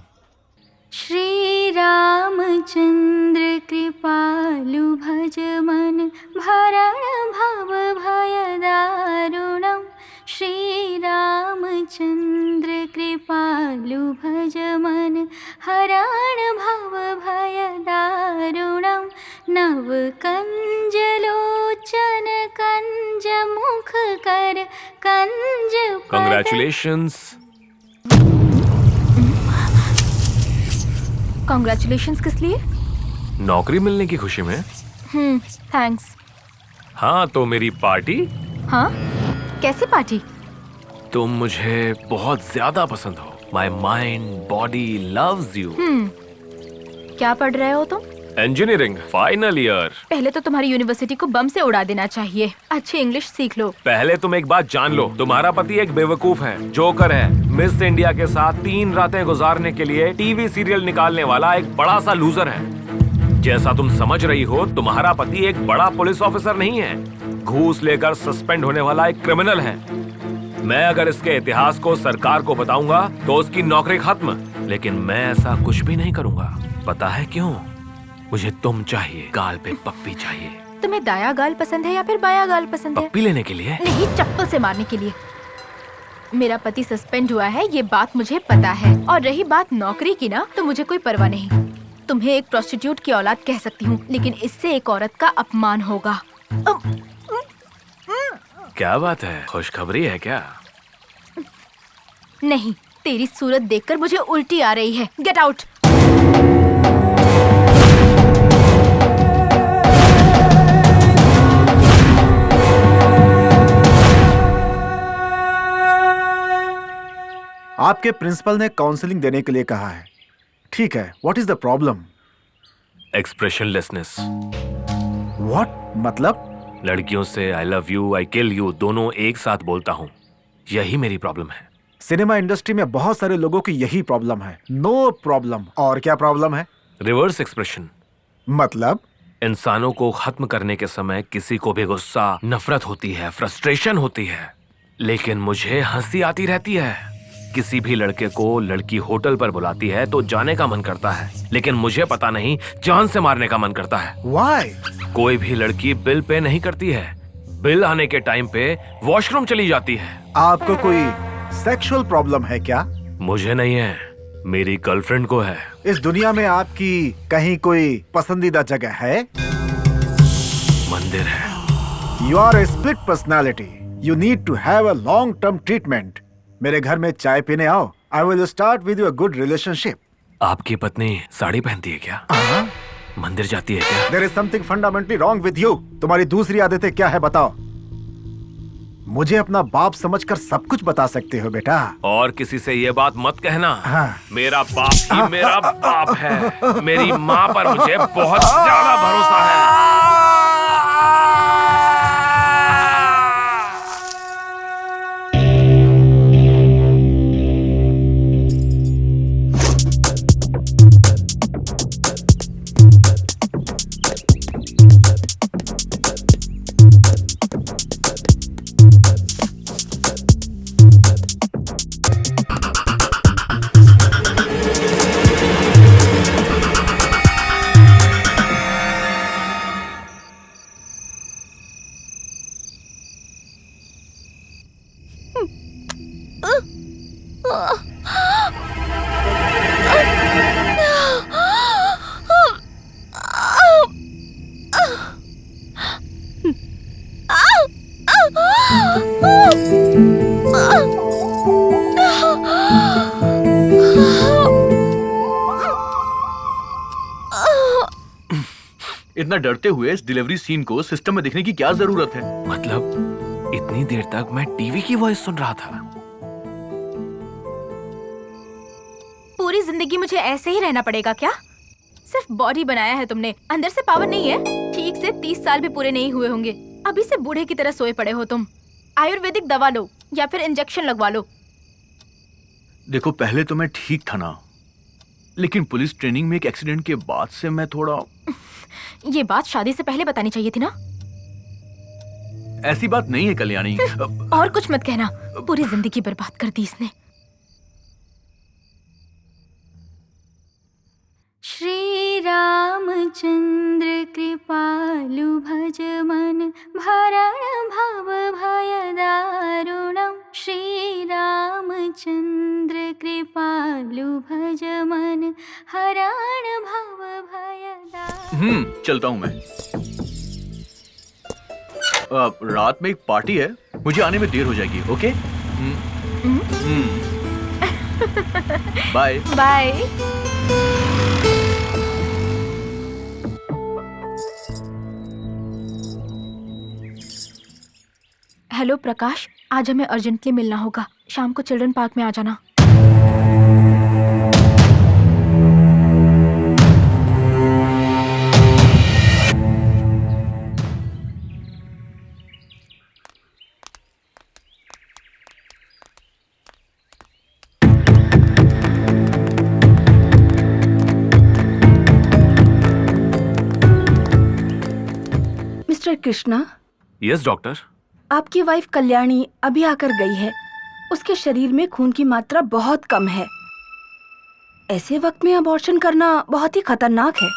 श्री रामचंद्र कृपालु भज मन भरण भव भय दारुणम। श्री रामचंद्र कृपालु भज मन हरण भव भय दारुणम। नव कंज लोचन कंज मुख कर कंज पद। Congratulations. कॉन्ग्रेचुलेशंस किस लिए? नौकरी मिलने की खुशी में। थैंक्स। हाँ, तो मेरी पार्टी? हाँ, कैसी पार्टी? तुम मुझे बहुत ज्यादा पसंद हो। My mind body loves you. क्या पढ़ रहे हो तुम? Engineering final year. पहले तो तुम्हारी यूनिवर्सिटी को बम से उड़ा देना चाहिए। अच्छी इंग्लिश सीख लो। पहले तुम एक बात जान लो, तुम्हारा पति एक बेवकूफ है, जोकर है, मिस इंडिया के साथ 3 रातें गुजारने के लिए टीवी सीरियल निकालने वाला एक बड़ा सा लूजर है। जैसा तुम समझ रही हो, तुम्हारा पति एक बड़ा पुलिस ऑफिसर नहीं है, घूस लेकर सस्पेंड होने वाला एक क्रिमिनल है। मैं अगर इसके इतिहास को सरकार को बताऊंगा तो उसकी नौकरी खत्म, लेकिन मैं ऐसा कुछ भी नहीं करूंगा। पता है क्यों? मुझे तुम चाहिए, गाल पे पप्पी चाहिए। तुम्हें दाया गाल पसंद है या फिर बाया गाल पसंद है? पप्पी लेने के लिए? नहीं, चप्पल से मारने के लिए। मेरा पति सस्पेंड हुआ है, ये बात मुझे पता है। और रही बात नौकरी की ना, तो मुझे कोई परवाह नहीं। तुम्हें एक प्रोस्टिट्यूट की औलाद कह सकती हूँ, लेकिन इससे एक औरत का अपमान होगा। क्या बात है, खुशखबरी है क्या? नहीं, तेरी सूरत देखकर मुझे उल्टी आ रही है। Get out. आपके प्रिंसिपल ने काउंसलिंग देने के लिए कहा है। ठीक है, what is the problem? Expressionlessness. What मतलब? लड़कियों से I love you, I kill you दोनों एक साथ बोलता हूँ, यही मेरी प्रॉब्लम है। सिनेमा इंडस्ट्री में बहुत सारे लोगों की यही प्रॉब्लम है। No problem. और क्या प्रॉब्लम है? Reverse expression. मतलब? इंसानों को खत्म करने के समय किसी को भी गुस्सा, नफरत होती है, फ्रस्ट्रेशन होती है, लेकिन मुझे हंसी आती रहती है। किसी भी लड़के को लड़की होटल पर बुलाती है तो जाने का मन करता है, लेकिन मुझे पता नहीं जान से मारने का मन करता है। Why? कोई भी लड़की बिल पे नहीं करती है, बिल आने के टाइम पे वॉशरूम चली जाती है। आपको कोई सेक्सुअल प्रॉब्लम है क्या? मुझे नहीं है, मेरी गर्लफ्रेंड को है। इस दुनिया में आपकी कहीं कोई पसंदीदा जगह है? मंदिर है। You are a split personality. You need to have a long-term treatment. मेरे घर में चाय पीने आओ। I will start with you a good relationship. आपकी पत्नी साड़ी पहनती है क्या? मंदिर जाती है क्या? There is something fundamentally wrong with you. तुम्हारी दूसरी आदतें क्या है बताओ? मुझे अपना बाप समझकर सब कुछ बता सकते हो बेटा। और किसी से ये बात मत कहना। हाँ। मेरा बाप ही मेरा बाप है। मेरी माँ पर मुझे बहुत ज्यादा भरोसा है। इतना डरते हुए इस डिलीवरी सीन को सिस्टम में देखने की क्या जरूरत है? मतलब इतनी देर तक मैं टीवी की वॉइस सुन रहा था। पूरी जिंदगी मुझे ऐसे ही रहना पड़ेगा क्या? सिर्फ बॉडी बनाया है तुमने, अंदर से पावर नहीं है। ठीक से 30 साल भी पूरे नहीं हुए होंगे, अभी से बूढ़े की तरह सोए पड़े हो तुम। आयुर्वेदिक दवा लो या फिर इंजेक्शन लगवा लो। देखो, पहले तो मैं ठीक था ना, लेकिन पुलिस ट्रेनिंग में एक एक्सीडेंट के बाद से मैं थोड़ा... ये बात शादी से पहले बतानी चाहिए थी ना। ऐसी बात नहीं है कल्याणी। और कुछ मत कहना, पूरी जिंदगी बर्बाद कर दी इसने। श्री रामचंद्र कृपालु भज मन भरण भव भय दारुणम। श्री रामचंद्र कृपालु भज मन हरण भव भय दारुणम। चलता हूँ मैं। रात में एक पार्टी है, मुझे आने में देर हो जाएगी। Okay, bye bye. Hello Prakash, आज हमें अर्जेंटली मिलना होगा। शाम को चिल्ड्रन पार्क में आ जाना। Mister Krishna, yes doctor. आपकी वाइफ कल्याणी अभी आकर गई है। उसके शरीर में खून की मात्रा बहुत कम है। ऐसे वक्त में अबॉर्शन करना बहुत ही खतरनाक है।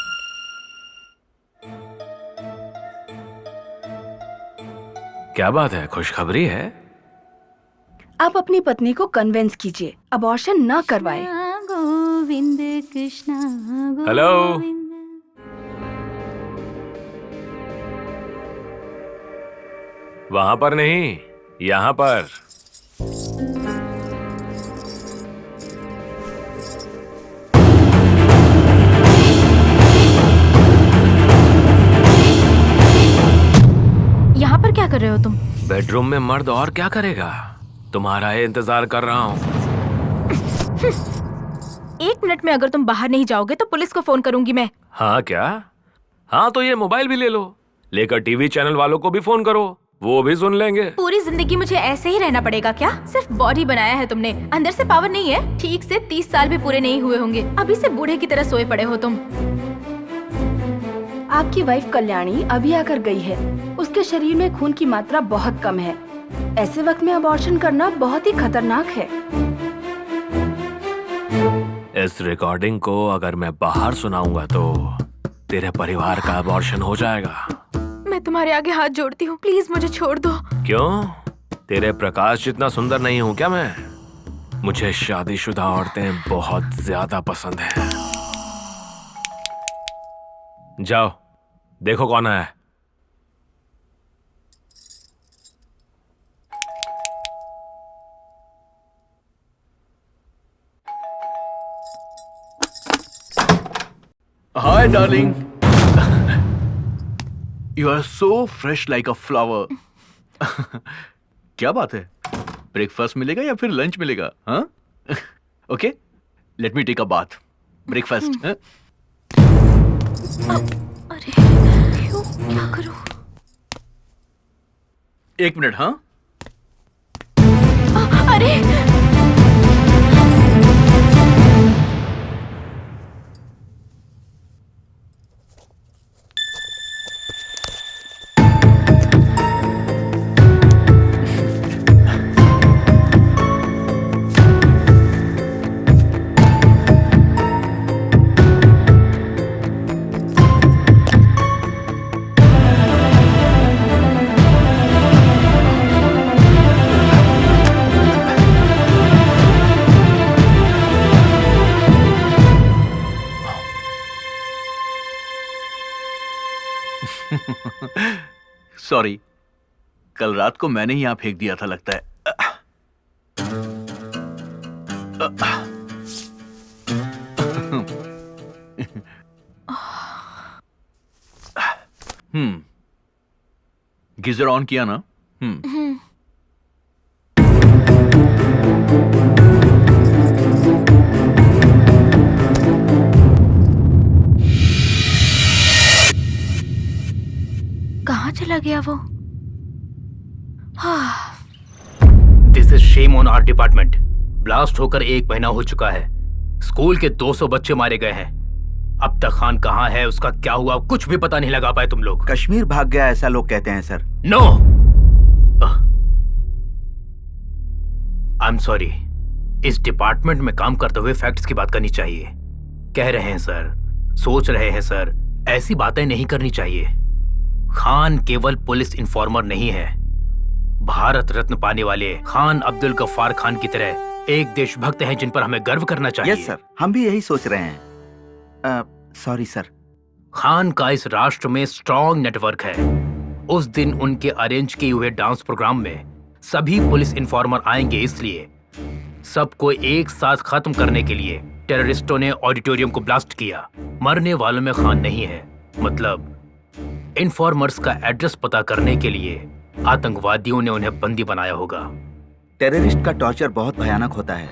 क्या बात है, खुशखबरी है? आप अपनी पत्नी को कन्विंस कीजिए, अबॉर्शन न करवाएं। गोविंद कृष्णा हेलो। गोविंद। वहां पर नहीं, यहाँ पर। यहाँ पर क्या कर रहे हो तुम? बेडरूम में मर्द और क्या करेगा? तुम्हारा ही इंतजार कर रहा हूँ। 1 मिनट में अगर तुम बाहर नहीं जाओगे तो पुलिस को फोन करूंगी मैं। हाँ क्या? हाँ तो ये मोबाइल भी ले लो, लेकर टीवी चैनल वालों को भी फोन करो, वो भी सुन लेंगे। पूरी जिंदगी मुझे ऐसे ही रहना पड़ेगा क्या? सिर्फ बॉडी बनाया है तुमने, अंदर से पावर नहीं है। ठीक से 30 साल भी पूरे नहीं हुए होंगे, अभी से बूढ़े की तरह सोए पड़े हो तुम। आपकी वाइफ कल्याणी अभी आकर गई है। उसके शरीर में खून की मात्रा बहुत कम है। ऐसे वक्त में अबॉर्शन करना बहुत ही खतरनाक है। इस रिकॉर्डिंग को अगर मैं बाहर सुनाऊंगा तो तेरे परिवार का अबॉर्शन हो जाएगा। मैं तुम्हारे आगे हाथ जोड़ती हूँ, प्लीज मुझे छोड़ दो। क्यों? तेरे प्रकाश जितना सुंदर नहीं हूँ क्या मैं? मुझे शादीशुदा औरतें बहुत ज्यादा पसंद हैं। जाओ देखो कौन है। Hi darling, you are so fresh like a flower. क्या बात है, ब्रेकफास्ट मिलेगा या फिर लंच मिलेगा? हाँ okay, let me take a bath. Breakfast. अरे क्यों, क्या करूं? 1 मिनट। हाँ अरे सॉरी, कल रात को मैंने ही यहाँ फेंक दिया था लगता है। गीजर ऑन किया ना? कहाँ चला गया वो? हाँ। This is shame on our department. Blast होकर 1 महीना हो चुका है। स्कूल के 200 बच्चे मारे गए हैं। अब तक खान कहाँ है, उसका क्या हुआ, कुछ भी पता नहीं लगा पाए तुम लोग। कश्मीर भाग गया ऐसा लोग कहते हैं sir. No, I am sorry. इस डिपार्टमेंट में काम करते हुए फैक्ट्स की बात करनी चाहिए। कह रहे हैं सर, सोच रहे हैं सर, ऐसी बातें नहीं करनी चाहिए। खान केवल पुलिस इन्फॉर्मर नहीं है, भारत रत्न पाने वाले खान अब्दुल गफ्फार खान की तरह एक देशभक्त हैं जिन पर हमें गर्व करना चाहिए। यस सर, हम भी यही सोच रहे हैं। Sorry sir. खान का इस राष्ट्र में स्ट्रॉन्ग नेटवर्क है। उस दिन उनके अरेंज किए हुए डांस प्रोग्राम में सभी पुलिस इन्फॉर्मर आएंगे, इसलिए सबको एक साथ खत्म करने के लिए टेररिस्टों ने ऑडिटोरियम को ब्लास्ट किया। मरने वालों में खान नहीं है, मतलब इन्फॉर्मर्स का एड्रेस पता करने के लिए आतंकवादियों ने उन्हें बंदी बनाया होगा। टेररिस्ट का टॉर्चर बहुत भयानक होता है।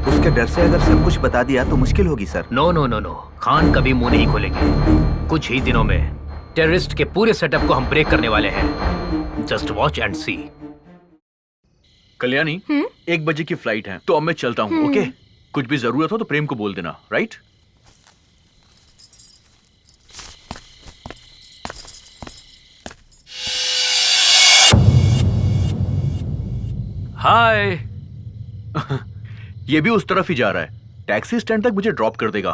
उसके डर से अगर सब कुछ बता दिया तो मुश्किल होगी sir. No no no no, Khan कभी मुंह नहीं खोलेंगे। कुछ ही दिनों में टेररिस्ट के पूरे सेटअप को हम ब्रेक करने वाले हैं। जस्ट वॉच एंड सी। कल्याणी, 1 बजे की फ्लाइट है, तो अब मैं चलता हूँ। ओके? कुछ भी जरूरत हो तो प्रेम को बोल देना, राइट? हाय। ये भी उस तरफ ही जा रहा है। टैक्सी स्टैंड तक मुझे ड्रॉप कर देगा।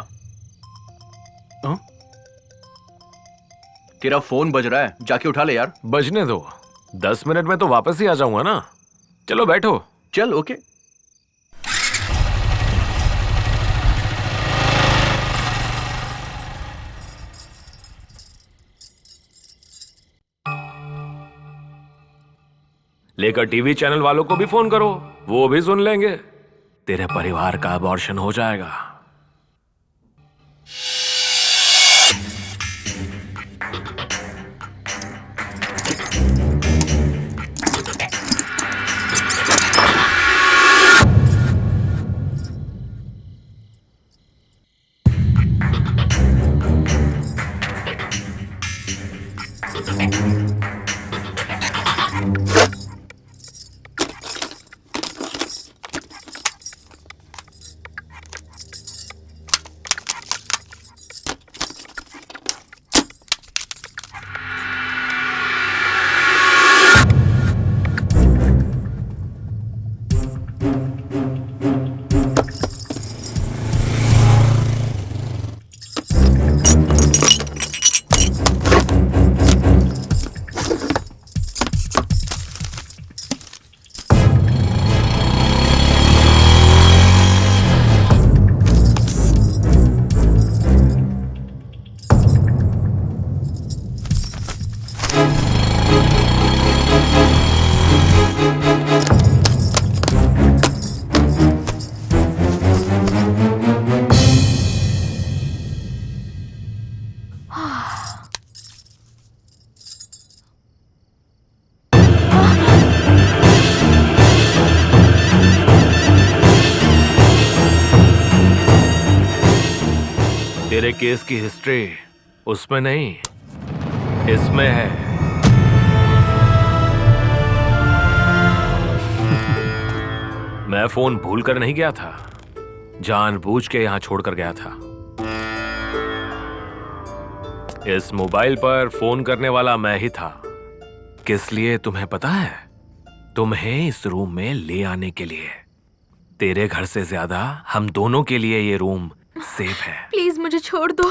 तेरा फोन बज रहा है, जाके उठा ले यार। बजने दो, 10 मिनट में तो वापस ही आ जाऊंगा ना। चलो बैठो। चल, ओके। लेकर टीवी चैनल वालों को भी फोन करो, वो भी सुन लेंगे। तेरे परिवार का अबॉर्शन हो जाएगा। तेरे केस की हिस्ट्री उसमें नहीं, इसमें है। मैं फोन भूल कर नहीं गया था, जानबूझ के यहां छोड़कर गया था। इस मोबाइल पर फोन करने वाला मैं ही था। किस लिए तुम्हें पता है? तुम्हें इस रूम में ले आने के लिए। तेरे घर से ज्यादा हम दोनों के लिए ये रूम सेफ है। प्लीज मुझे छोड़ दो।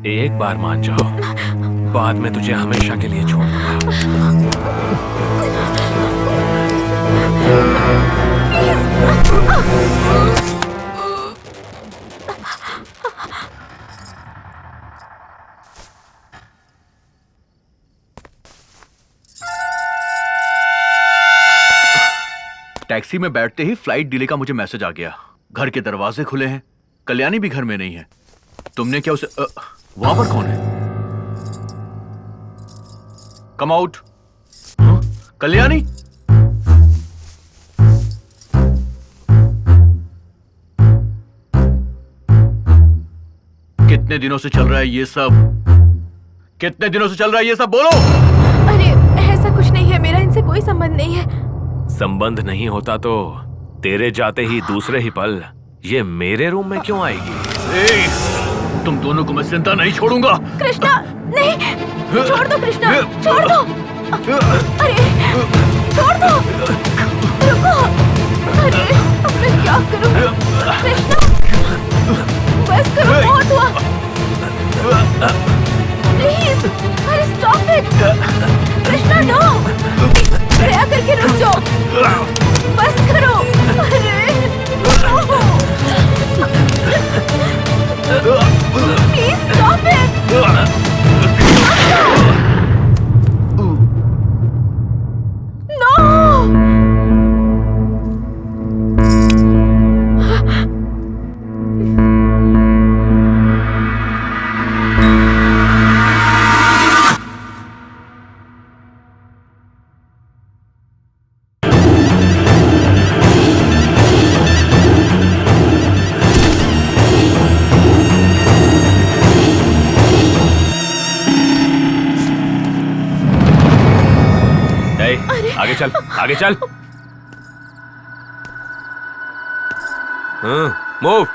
एक बार मान जाओ, बाद में तुझे हमेशा के लिए छोड़ दूंगा। टैक्सी में बैठते ही फ्लाइट डिले का मुझे मैसेज आ गया। घर के दरवाजे खुले हैं, कल्याणी भी घर में नहीं है। तुमने क्या उसे वहां पर कौन है? Come out. कल्याणी, कितने दिनों से चल रहा है ये सब? कितने दिनों से चल रहा है ये सब? बोलो। अरे ऐसा कुछ नहीं है, मेरा इनसे कोई संबंध नहीं है। संबंध नहीं होता तो तेरे जाते ही दूसरे ही पल ये मेरे रूम में क्यों आएगी? तुम दोनों को मैं जिंदा नहीं छोड़ूंगा। कृष्णा नहीं, छोड़ दो कृष्णा, छोड़ दो। अरे छोड़ दो, रुको। अरे अब मैं क्या करूं? कृष्णा बस करो, बहुत हुआ। प्लीज, अरे स्टॉप इट। कृष्णा नो, दया करके रुक जाओ, बस करो। अरे प्लीज स्टॉप इट। नो। आगे चल, आगे चल। मूव।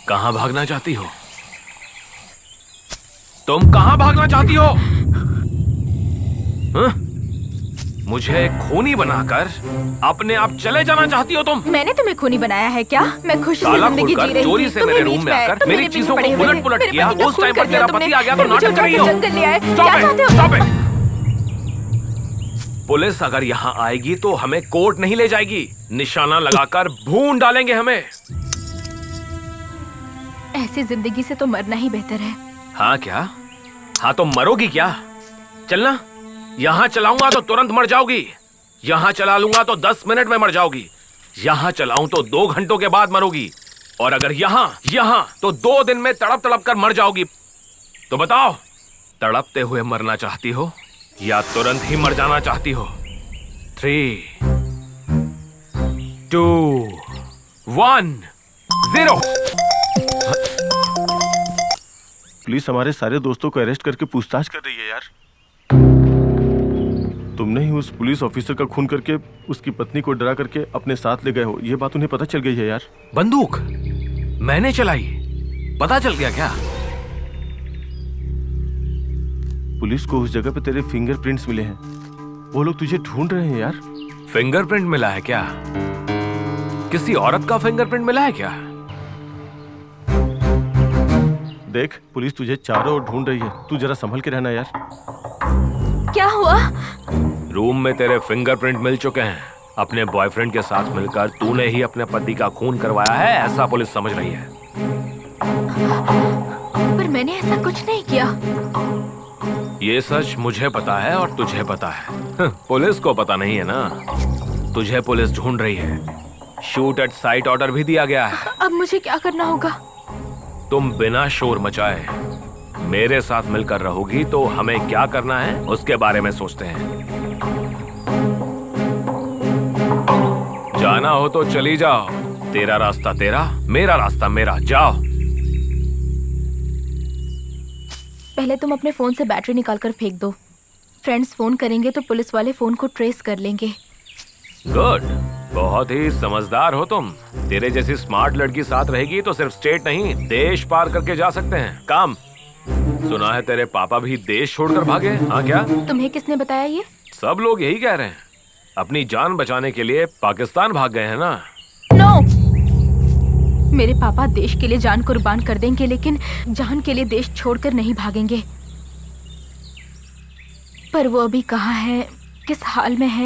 कहां भागना चाहती हो? तुम कहां भागना चाहती हो? मुझे खूनी बनाकर अपने आप चले जाना चाहती हो तुम? मैंने तुम्हें खूनी बनाया है क्या? मैं खुशी से ताला जिंदगी जी खोलकर रही चोरी थी, से तुम मेरे ही रूम बीच में आए, आकर तुम मेरी मेरे चीजों पीछे को पड़े हुए उलट-पुलट थे, किया। मेरे पति का उस खून टाइम कर पर दिया तेरा तुमने, पति आ गया तो फिर मुझे नाटक कर रही उठा हो। के जंगल ले आए। Stop क्या it, चाहते हो? stop it। पुलिस अगर यहाँ आएगी तो हमें कोर्ट नहीं ले जाएगी, निशाना लगाकर भून डालेंगे हमें। ऐसी जिंदगी से तो मरना ही बेहतर है। हाँ क्या? हाँ तो मरोगी क्या? चलना, यहाँ चलाऊंगा तो तुरंत मर जाओगी, यहाँ चला लूंगा तो 10 मिनट में मर जाओगी, यहाँ चलाऊं तो 2 घंटों के बाद मरोगी, और अगर यहाँ तो 2 दिन में तड़प तड़प कर मर जाओगी। तो बताओ, तड़पते हुए मरना चाहती हो या तुरंत ही मर जाना चाहती हो? 3, 2, 1, 0। पुलिस हमारे सारे दोस्तों को अरेस्ट करके पूछताछ कर रही है यार। तुमने ही उस पुलिस ऑफिसर का खून करके उसकी पत्नी को डरा करके अपने साथ ले गए हो, ये बात उन्हें पता चल गई है यार। बंदूक मैंने चलाई, पता चल गया क्या? पुलिस को उस जगह पे तेरे फिंगरप्रिंट्स मिले हैं। वो लोग तुझे ढूंढ रहे हैं यार। फिंगरप्रिंट मिला है क्या? किसी औरत का फिंगरप्रिंट मिला है क्या? देख, पुलिस तुझे चारों ओर ढूंढ रही है, तू जरा संभल के रहना यार। क्या हुआ? रूम में तेरे फिंगरप्रिंट मिल चुके हैं। अपने बॉयफ्रेंड के साथ मिलकर तूने ही अपने पति का खून करवाया है, ऐसा पुलिस समझ रही है। पर मैंने ऐसा कुछ नहीं किया। ये सच मुझे पता है और तुझे पता है। पुलिस को पता नहीं है ना। तुझे पुलिस ढूंढ रही है। शूट एट साइट ऑर्डर भी दिया गया है। अब मुझे क्या करना होगा? तुम बिना शोर मचाए मेरे साथ मिलकर रहोगी तो हमें क्या करना है उसके बारे में सोचते हैं। जाना हो तो चली जाओ। तेरा रास्ता तेरा, मेरा रास्ता मेरा। जाओ। पहले तुम अपने फोन से बैटरी निकालकर फेंक दो। फ्रेंड्स फोन करेंगे तो पुलिस वाले फोन को ट्रेस कर लेंगे। गुड, बहुत ही समझदार हो तुम। तेरे जैसी स्मार्ट लड़की साथ रहेगी तो सिर्फ स्टेट नहीं, देश पार करके जा सकते हैं। काम। सुना है तेरे पापा भी देश छोड़कर भागे। हाँ क्या? तुम्हें किसने बताया ये? सब लोग यही कह रहे हैं। अपनी जान बचाने के लिए पाकिस्तान भाग गए हैं ना। नो! मेरे पापा देश के लिए जान कुर्बान कर देंगे, लेकिन जान के लिए देश छोड़कर नहीं भागेंगे। पर वो अभी कहाँ है, किस हाल में है?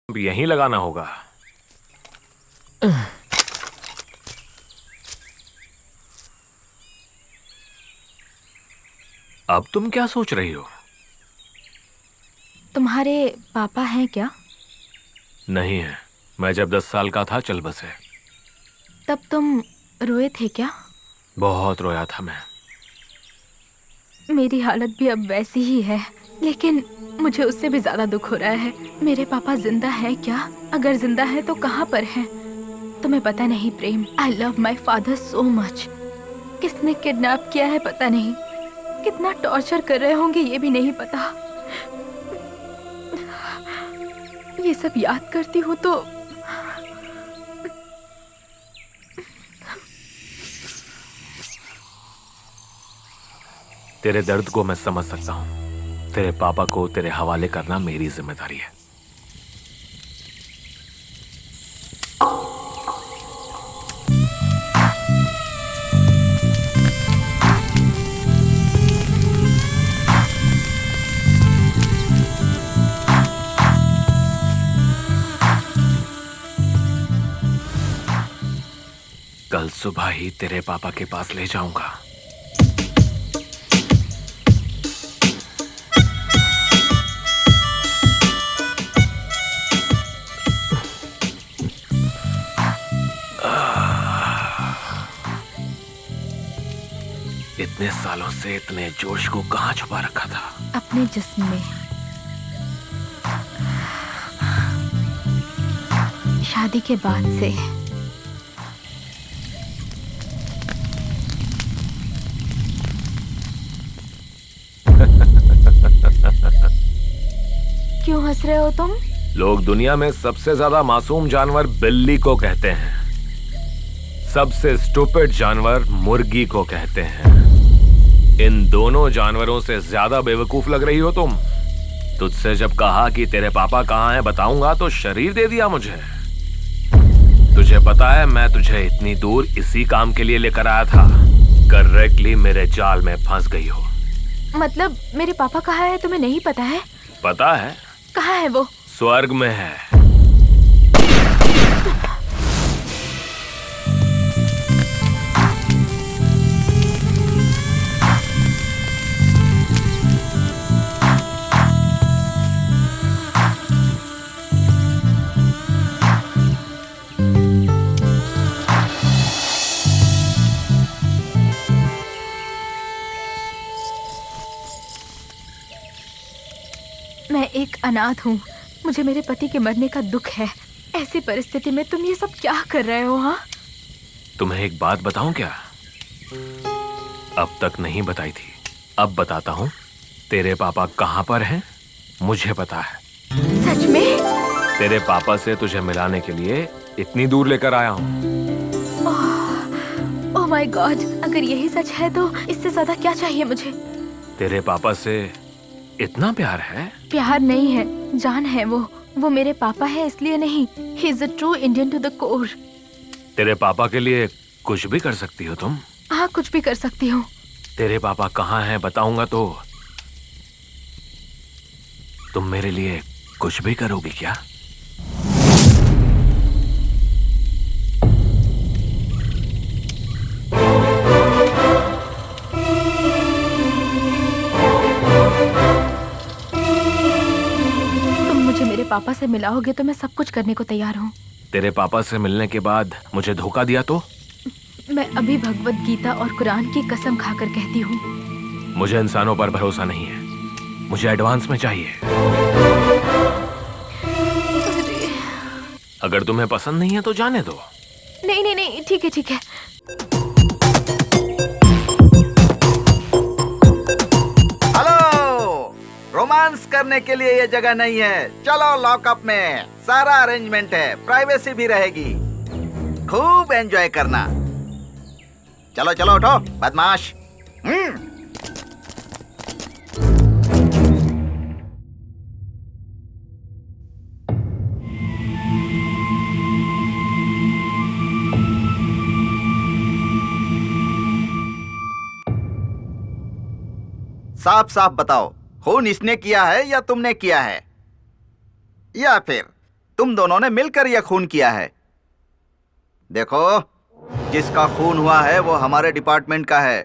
यहीं लगाना होगा। अब तुम क्या सोच रही हो? तुम्हारे पापा हैं क्या? नहीं है। मैं जब 10 साल का था चल बसे। तब तुम रोए थे क्या? बहुत रोया था मैं। मेरी हालत भी अब वैसी ही है, लेकिन मुझे उससे भी ज्यादा दुख हो रहा है। मेरे पापा जिंदा हैं क्या? अगर जिंदा है तो कहाँ पर हैं? तुम्हें पता नहीं Prem, I love my father so much. किसने किडनैप किया है पता नहीं, कितना टॉर्चर कर रहे होंगे ये भी नहीं पता। ये सब याद करती हूँ तो तेरे दर्द को मैं समझ सकता हूँ। तेरे पापा को तेरे हवाले करना मेरी जिम्मेदारी है। कल सुबह ही तेरे पापा के पास ले जाऊंगा। इतने सालों से इतने जोश को कहाँ छुपा रखा था? अपने जिस्म में। शादी के बाद से। क्यों हंस रहे हो तुम? लोग दुनिया में सबसे ज्यादा मासूम जानवर बिल्ली को कहते हैं, सबसे स्टूपिड जानवर मुर्गी को कहते हैं। इन दोनों जानवरों से ज्यादा बेवकूफ लग रही हो तुम। तुझसे जब कहा कि तेरे पापा कहाँ हैं बताऊंगा तो शरीर दे दिया मुझे। तुझे पता है मैं तुझे इतनी दूर इसी काम के लिए लेकर आया था। करेक्टली मेरे जाल में फंस गई हो। मतलब मेरे पापा कहाँ है तुम्हें नहीं पता है? पता है। कहाँ है वो? स्वर्ग में है। मैं एक अनाथ हूँ। मुझे मेरे पति के मरने का दुख है। ऐसी परिस्थिति में तुम ये सब क्या कर रहे हो? हाँ, तुम्हें एक बात बताऊं क्या? अब तक नहीं बताई थी, अब बताता हूँ। तेरे पापा कहाँ पर हैं मुझे पता है। सच में? तेरे पापा से तुझे मिलाने के लिए इतनी दूर लेकर आया हूँ। ओह माय गॉड, अगर यही सच है तो इससे ज्यादा क्या चाहिए मुझे? तेरे पापा से इतना प्यार है? प्यार नहीं है, जान है वो मेरे पापा है इसलिए नहीं। He is a true Indian to the core. तेरे पापा के लिए कुछ भी कर सकती हो तुम? हाँ, कुछ भी कर सकती हूँ। तेरे पापा कहाँ हैं बताऊंगा तो तुम मेरे लिए कुछ भी करोगी क्या? मेरे पापा से मिलाओगे तो मैं सब कुछ करने को तैयार हूँ। तेरे पापा से मिलने के बाद मुझे धोखा दिया तो? मैं अभी भगवत गीता और कुरान की कसम खाकर कहती हूँ, मुझे इंसानों पर भरोसा नहीं है। मुझे एडवांस में चाहिए। अगर तुम्हें पसंद नहीं है तो जाने दो। नहीं नहीं नहीं, ठीक है ठीक है। रोमांस करने के लिए ये जगह नहीं है। चलो लॉकअप में, सारा अरेंजमेंट है, प्राइवेसी भी रहेगी। खूब एंजॉय करना। चलो चलो उठो बदमाश। साफ साफ बताओ, खून इसने किया है या तुमने किया है, या फिर तुम दोनों ने मिलकर यह खून किया है? देखो, जिसका खून हुआ है वो हमारे डिपार्टमेंट का है।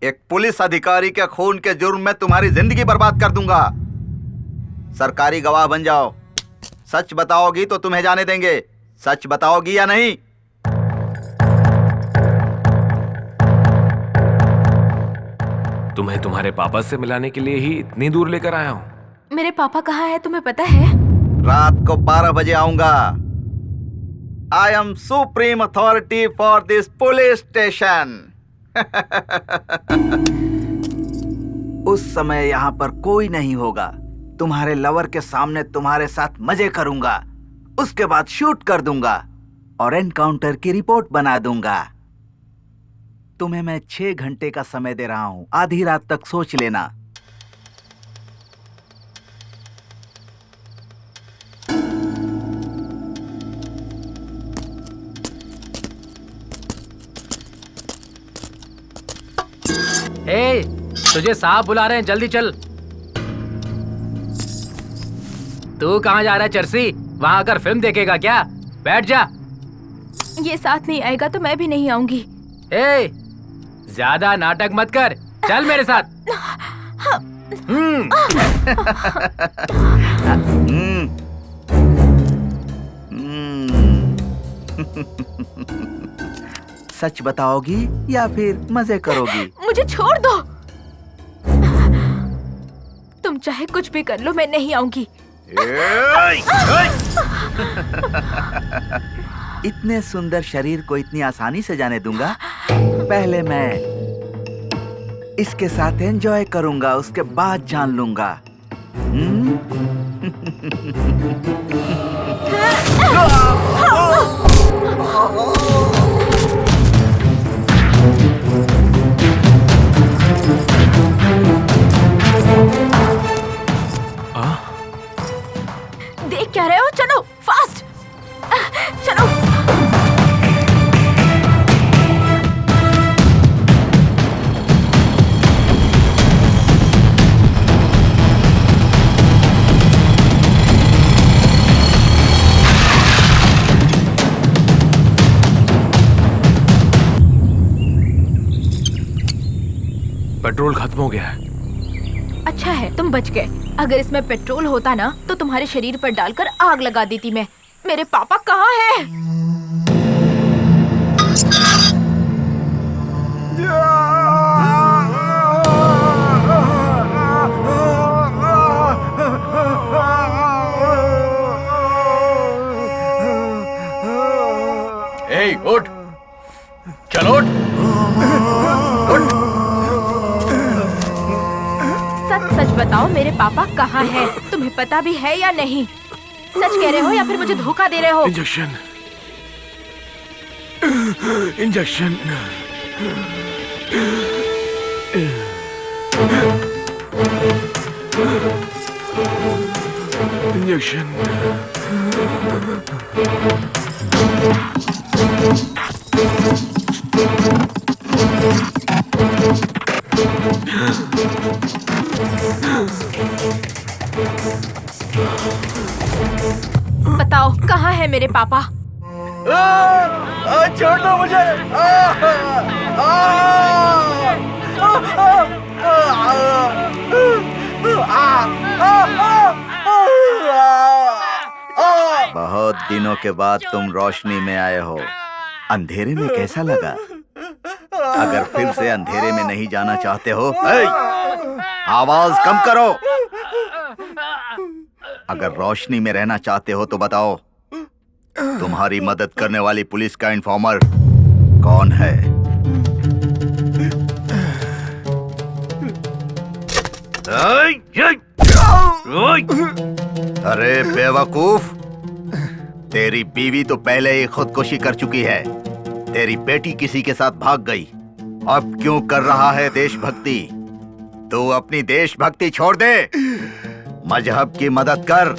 एक पुलिस अधिकारी के खून के जुर्म में तुम्हारी जिंदगी बर्बाद कर दूंगा। सरकारी गवाह बन जाओ। सच बताओगी तो तुम्हें जाने देंगे। सच बताओगी या नहीं? तुम्हें तुम्हारे पापा से मिलाने के लिए ही इतनी दूर लेकर आया हूँ। मेरे पापा कहाँ है तुम्हें पता है? रात को 12 बजे आऊंगा। I am supreme authority for this police station. उस समय यहाँ पर कोई नहीं होगा। तुम्हारे लवर के सामने तुम्हारे साथ मजे करूंगा, उसके बाद शूट कर दूंगा और एनकाउंटर की रिपोर्ट बना दूंगा। तुम्हें मैं 6 घंटे का समय दे रहा हूं, आधी रात तक सोच लेना। ए, तुझे साहब बुला रहे हैं, जल्दी चल। तू कहाँ जा रहा है चर्सी? वहां आकर फिल्म देखेगा क्या? बैठ जा। ये साथ नहीं आएगा तो मैं भी नहीं आऊंगी। ए, ज्यादा नाटक मत कर, चल मेरे साथ। सच बताओगी या फिर मजे करोगी? मुझे छोड़ दो। तुम चाहे कुछ भी कर लो, मैं नहीं आऊंगी। इतने सुंदर शरीर को इतनी आसानी से जाने दूंगा? पहले मैं इसके साथ एंजॉय करूंगा, उसके बाद जान लूंगा। कह रहे हो? चलो फास्ट, चलो। पेट्रोल खत्म हो गया है। अच्छा है तुम बच गए। अगर इसमें पेट्रोल होता ना तो तुम्हारे शरीर पर डालकर आग लगा देती मैं। मेरे पापा कहाँ हैं? ए, उठ, चलो उठ, उठ। सच सच बताओ मेरे पापा कहाँ हैं? तुम्हें पता भी है या नहीं? सच कह रहे हो या फिर मुझे धोखा दे रहे हो? Injection, injection, injection. बताओ कहाँ है मेरे पापा? छोड़ दो मुझे। बहुत दिनों के बाद तुम रोशनी में आए हो। अंधेरे में कैसा लगा? अगर फिर से अंधेरे में नहीं जाना चाहते हो, आवाज कम करो। अगर रोशनी में रहना चाहते हो तो बताओ, तुम्हारी मदद करने वाली पुलिस का इन्फॉर्मर कौन है? अरे बेवकूफ, तेरी बीवी तो पहले ही खुदकुशी कर चुकी है। तेरी बेटी किसी के साथ भाग गई। अब क्यों कर रहा है देशभक्ति? तू अपनी देशभक्ति छोड़ दे, मजहब की मदद कर।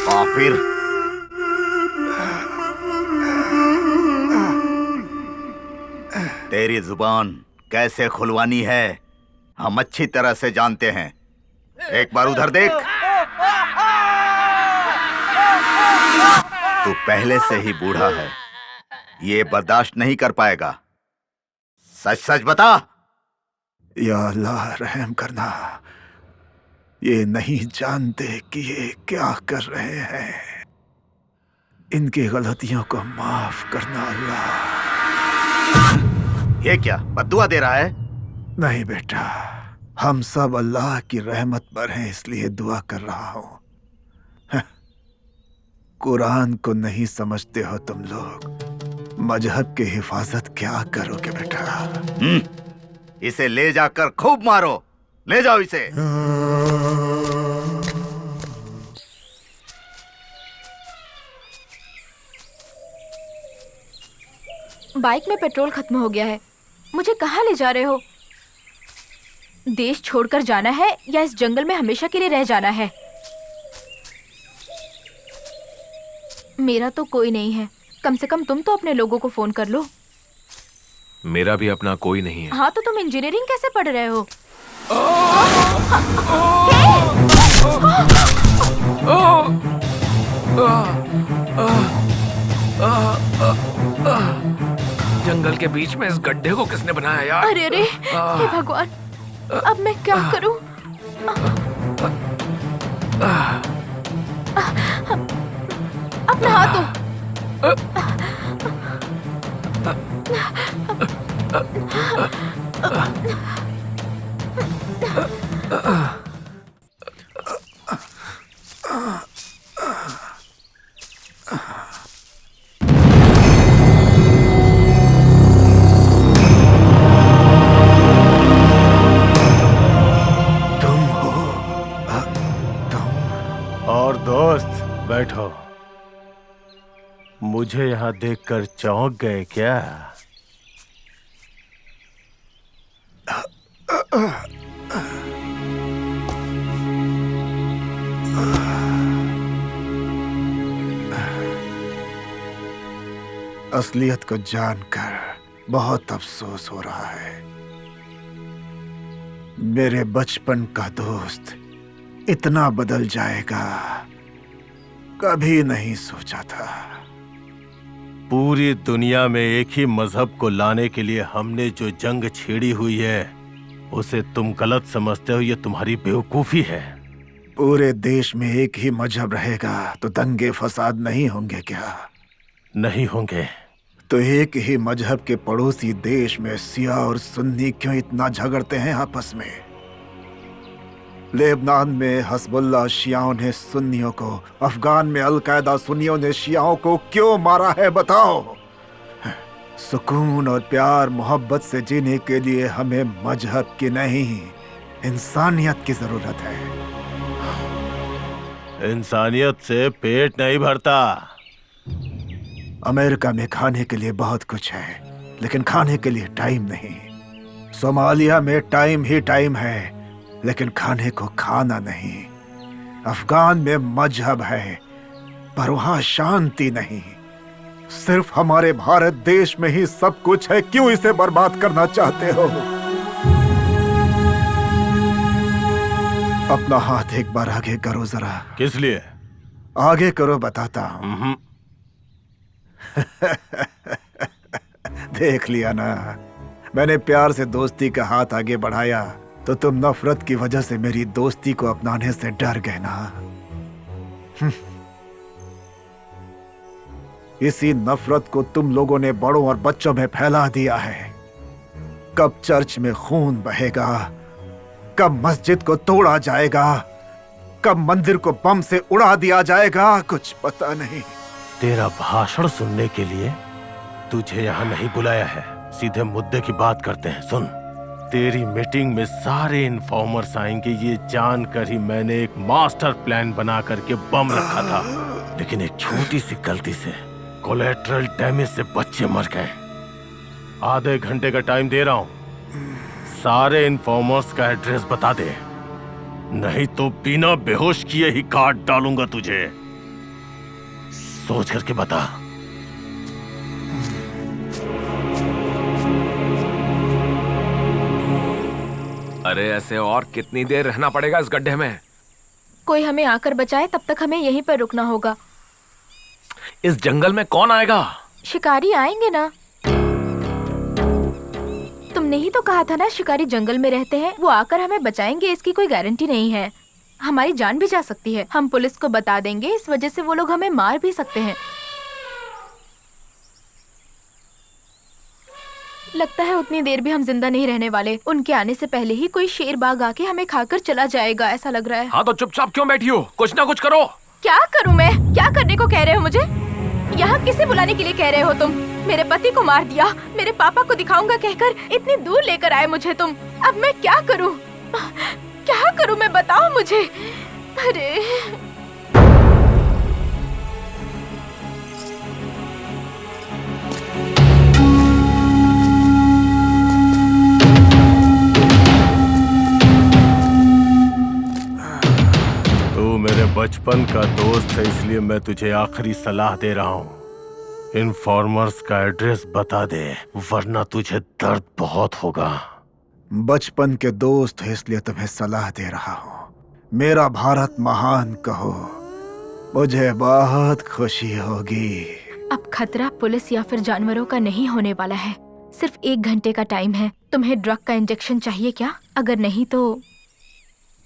काफिर, तेरी जुबान कैसे खुलवानी है हम अच्छी तरह से जानते हैं। एक बार उधर देख। तू पहले से ही बूढ़ा है, ये बर्दाश्त नहीं कर पाएगा। सच सच बता। या अल्लाह रहम करना, ये नहीं जानते कि ये क्या कर रहे हैं। इनकी गलतियों को माफ करना अल्लाह। ये क्या बद्दुआ दे रहा है? नहीं बेटा, हम सब अल्लाह की रहमत पर हैं इसलिए दुआ कर रहा हूं। कुरान को नहीं समझते हो तुम लोग। मजहब की हिफाजत क्या करोगे बेटा? इसे ले जाकर खूब मारो। ले जाओ इसे। बाइक में पेट्रोल खत्म हो गया है। मुझे कहाँ ले जा रहे हो? देश छोड़कर जाना है या इस जंगल में हमेशा के लिए रह जाना है? मेरा तो कोई नहीं है। कम से कम तुम तो अपने लोगों को फोन कर लो। मेरा भी अपना कोई नहीं है। हाँ तो तुम इंजीनियरिंग कैसे पढ़ रहे हो? जंगल के बीच में इस गड्ढे को किसने बनाया यार? अरे अरे, हे भगवान, अब मैं क्या करूं? अपना हाथ दो। और दोस्त बैठो। मुझे यहाँ देखकर चौंक गए क्या? असलियत को जानकर बहुत अफसोस हो रहा है। मेरे बचपन का दोस्त इतना बदल जाएगा कभी नहीं सोचा था। पूरी दुनिया में एक ही मजहब को लाने के लिए हमने जो जंग छेड़ी हुई है उसे तुम गलत समझते हो, ये तुम्हारी बेवकूफी है। पूरे देश में एक ही मजहब रहेगा तो दंगे फसाद नहीं होंगे क्या? नहीं होंगे। तो एक ही मजहब के पड़ोसी देश में सिया और सुन्नी क्यों इतना झगड़ते हैं आपस में? लेबनान में हस्बुल्लाह शियाओं ने सुन्नियों को, अफगान में अलकायदा सुन्नियों ने शियाओं को क्यों मारा है बताओ? सुकून और प्यार मोहब्बत से जीने के लिए हमें मजहब की नहीं, इंसानियत की जरूरत है। इंसानियत से पेट नहीं भरता। अमेरिका में खाने के लिए बहुत कुछ है, लेकिन खाने के लिए टाइम नहीं। सोमालिया में टाइम ही टाइम है, लेकिन खाने को खाना नहीं। अफगान में मजहब है, पर वहां शांति नहीं। सिर्फ हमारे भारत देश में ही सब कुछ है, क्यों इसे बर्बाद करना चाहते हो? अपना हाथ एक बार आगे करो जरा। किस लिए? आगे करो, बताता हूं। देख लिया ना, मैंने प्यार से दोस्ती का हाथ आगे बढ़ाया तो तुम नफरत की वजह से मेरी दोस्ती को अपनाने से डर गए ना। इसी नफरत को तुम लोगों ने बड़ों और बच्चों में फैला दिया है। कब चर्च में खून बहेगा, कब मस्जिद को तोड़ा जाएगा, कब मंदिर को बम से उड़ा दिया जाएगा, कुछ पता नहीं। तेरा भाषण सुनने के लिए तुझे यहाँ नहीं बुलाया है, सीधे मुद्दे की बात करते हैं। सुन, तेरी मीटिंग में सारे इन्फॉर्मर्स आएंगे, ये जानकर ही मैंने एक मास्टर प्लान बना करके बम रखा था, लेकिन एक छोटी सी गलती से कोलेट्रल डैमेज से बच्चे मर गए। आधे घंटे का टाइम दे रहा हूँ, सारे इन्फॉर्मर्स का एड्रेस बता दे, नहीं तो बिना बेहोश किए ही काट डालूंगा तुझे। सोच करके बता। अरे ऐसे और कितनी देर रहना पड़ेगा इस गड्ढे में? कोई हमें आकर बचाए, तब तक हमें यहीं पर रुकना होगा। इस जंगल में कौन आएगा? शिकारी आएंगे ना। तुमने ही तो कहा था ना, शिकारी जंगल में रहते हैं, वो आकर हमें बचाएंगे, इसकी कोई गारंटी नहीं है। हमारी जान भी जा सकती है। हम पुलिस को बता देंगे, इस वजह से वो लोग हमें मार भी सकते हैं। लगता है उतनी देर भी हम जिंदा नहीं रहने वाले। उनके आने से पहले ही कोई शेर बाग आके हमें खाकर चला जाएगा, ऐसा लग रहा है। हाँ तो चुपचाप क्यों बैठी हो? कुछ ना कुछ करो। क्या करूं मैं? क्या करने को कह रहे हो मुझे? यहाँ किसे बुलाने के लिए कह रहे हो तुम? मेरे पति को मार दिया, मेरे पापा को दिखाऊंगा कहकर इतनी दूर लेकर आए मुझे तुम। अब मैं क्या करूं? क्या करूं मैं, बताओ मुझे। अरे तू मेरे बचपन का दोस्त है, इसलिए मैं तुझे आखिरी सलाह दे रहा हूँ। इन्फॉर्मर्स का एड्रेस बता दे, वरना तुझे दर्द बहुत होगा। बचपन के दोस्त है इसलिए तुम्हें सलाह दे रहा हूँ। मेरा भारत महान कहो, मुझे बहुत खुशी होगी। अब खतरा पुलिस या फिर जानवरों का नहीं होने वाला है। सिर्फ 1 घंटे का टाइम है। तुम्हें ड्रग का इंजेक्शन चाहिए क्या? अगर नहीं तो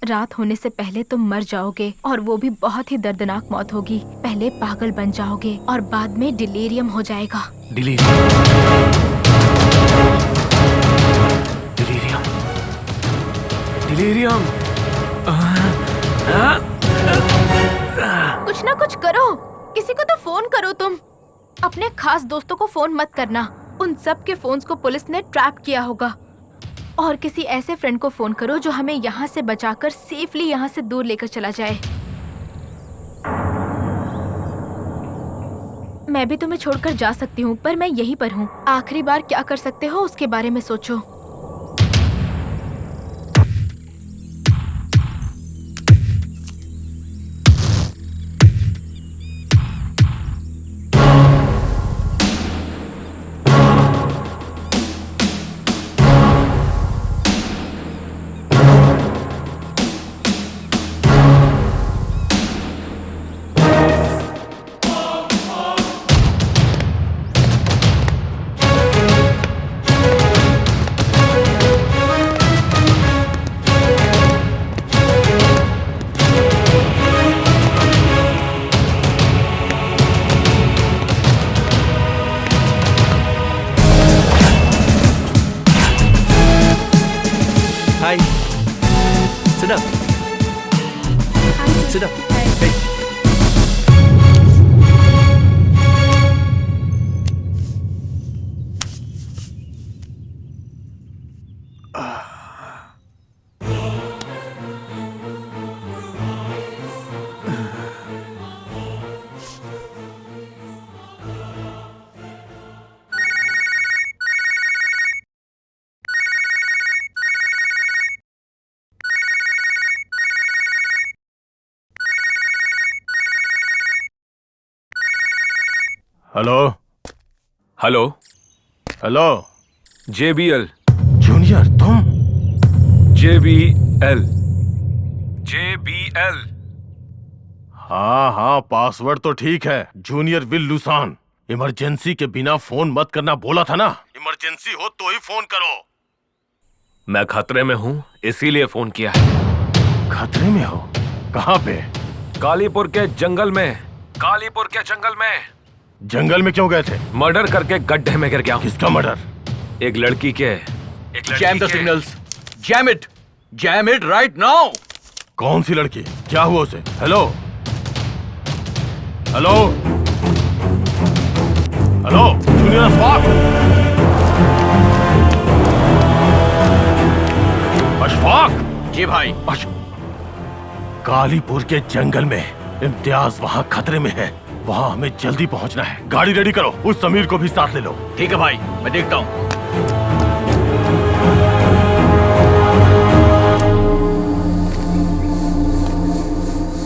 रात होने से पहले तुम मर जाओगे, और वो भी बहुत ही दर्दनाक मौत होगी। पहले पागल बन जाओगे और बाद में डिलीरियम हो जाएगा। डिलीरियम। कुछ ना कुछ करो, किसी को तो फोन करो तुम। अपने खास दोस्तों को फोन मत करना, उन सब के फोन्स को पुलिस ने ट्रैप किया होगा। और किसी ऐसे फ्रेंड को फोन करो जो हमें यहाँ से बचाकर सेफली यहाँ से दूर लेकर चला जाए। मैं भी तुम्हें छोड़कर जा सकती हूँ, पर मैं यहीं पर हूँ। आखिरी बार क्या कर सकते हो उसके बारे में सोचो। Stand up. Sit up. Hey. Hello hello hello JBL junior, तुम? JBL हाँ हाँ, पासवर्ड तो ठीक है, जूनियर विल लुसान। इमरजेंसी के बिना फोन मत करना बोला था ना। इमरजेंसी हो तो ही फोन करो। मैं खतरे में हूँ, इसीलिए फोन किया है। खतरे में हो? कहाँ पे? कालीपुर के जंगल में। कालीपुर के जंगल में। जंगल में क्यों गए थे? मर्डर करके गड्ढे में गिर गया हूँ। किसका मर्डर? एक लड़की के। Jam the signals. Jam it. Jam it right now. कौन सी लड़की? क्या हुआ उसे? Hello hello hello junior Ashfaq. Ashfaq. जी भाई। कालीपुर के जंगल में इम्तियाज वहाँ खतरे में है। वहाँ हमें जल्दी पहुँचना है। गाड़ी रेडी करो, उस समीर को भी साथ ले लो। ठीक है भाई, मैं देखता हूँ।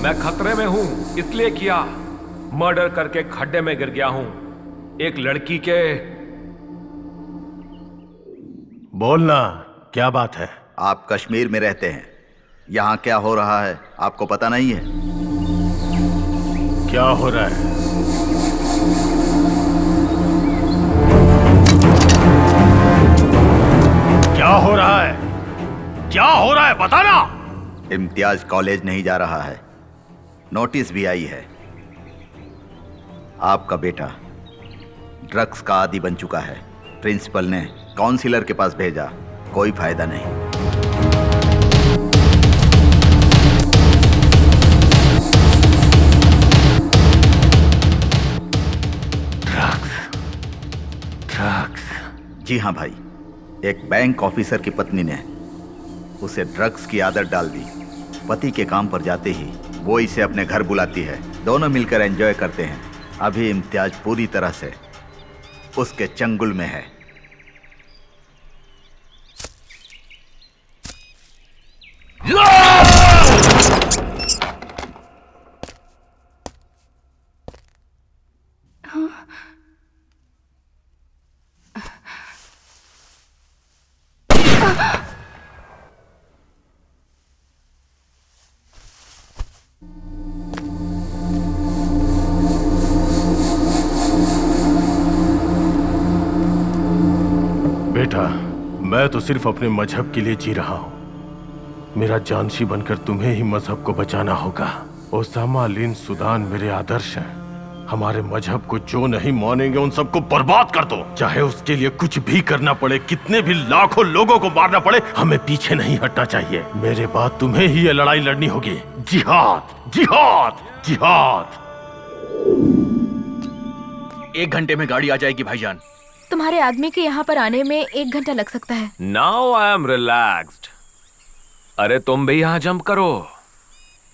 मैं खतरे में हूँ, इसलिए किया। मर्डर करके खड्डे में गिर गया हूँ। एक लड़की के। बोलना, क्या बात है? आप कश्मीर में रहते हैं, यहाँ क्या हो रहा है आपको पता नहीं है? क्या हो रहा है? क्या हो रहा है? क्या हो रहा है बताना। इम्तियाज कॉलेज नहीं जा रहा है, नोटिस भी आई है। आपका बेटा ड्रग्स का आदी बन चुका है। प्रिंसिपल ने काउंसिलर के पास भेजा, कोई फायदा नहीं। जी हाँ भाई, एक बैंक ऑफिसर की पत्नी ने उसे ड्रग्स की आदत डाल दी। पति के काम पर जाते ही वो इसे अपने घर बुलाती है, दोनों मिलकर एंजॉय करते हैं। अभी इम्तियाज पूरी तरह से उसके चंगुल में है। बेटा, मैं तो सिर्फ अपने मजहब के लिए जी रहा हूँ। मेरा जानशी बनकर तुम्हें ही मजहब को बचाना होगा। ओसामा लिन सुदान मेरे आदर्श हैं। हमारे मजहब को जो नहीं मानेंगे उन सबको बर्बाद कर दो, चाहे उसके लिए कुछ भी करना पड़े, कितने भी लाखों लोगों को मारना पड़े, हमें पीछे नहीं हटना चाहिए। मेरे बाद तुम्हें ही ये लड़ाई लड़नी होगी। जिहाद, जिहाद, जिहाद। 1 घंटे में गाड़ी आ जाएगी भाईजान। तुम्हारे आदमी के यहाँ पर आने में 1 घंटा लग सकता है। Now I am relaxed. अरे तुम भी यहाँ जंप करो।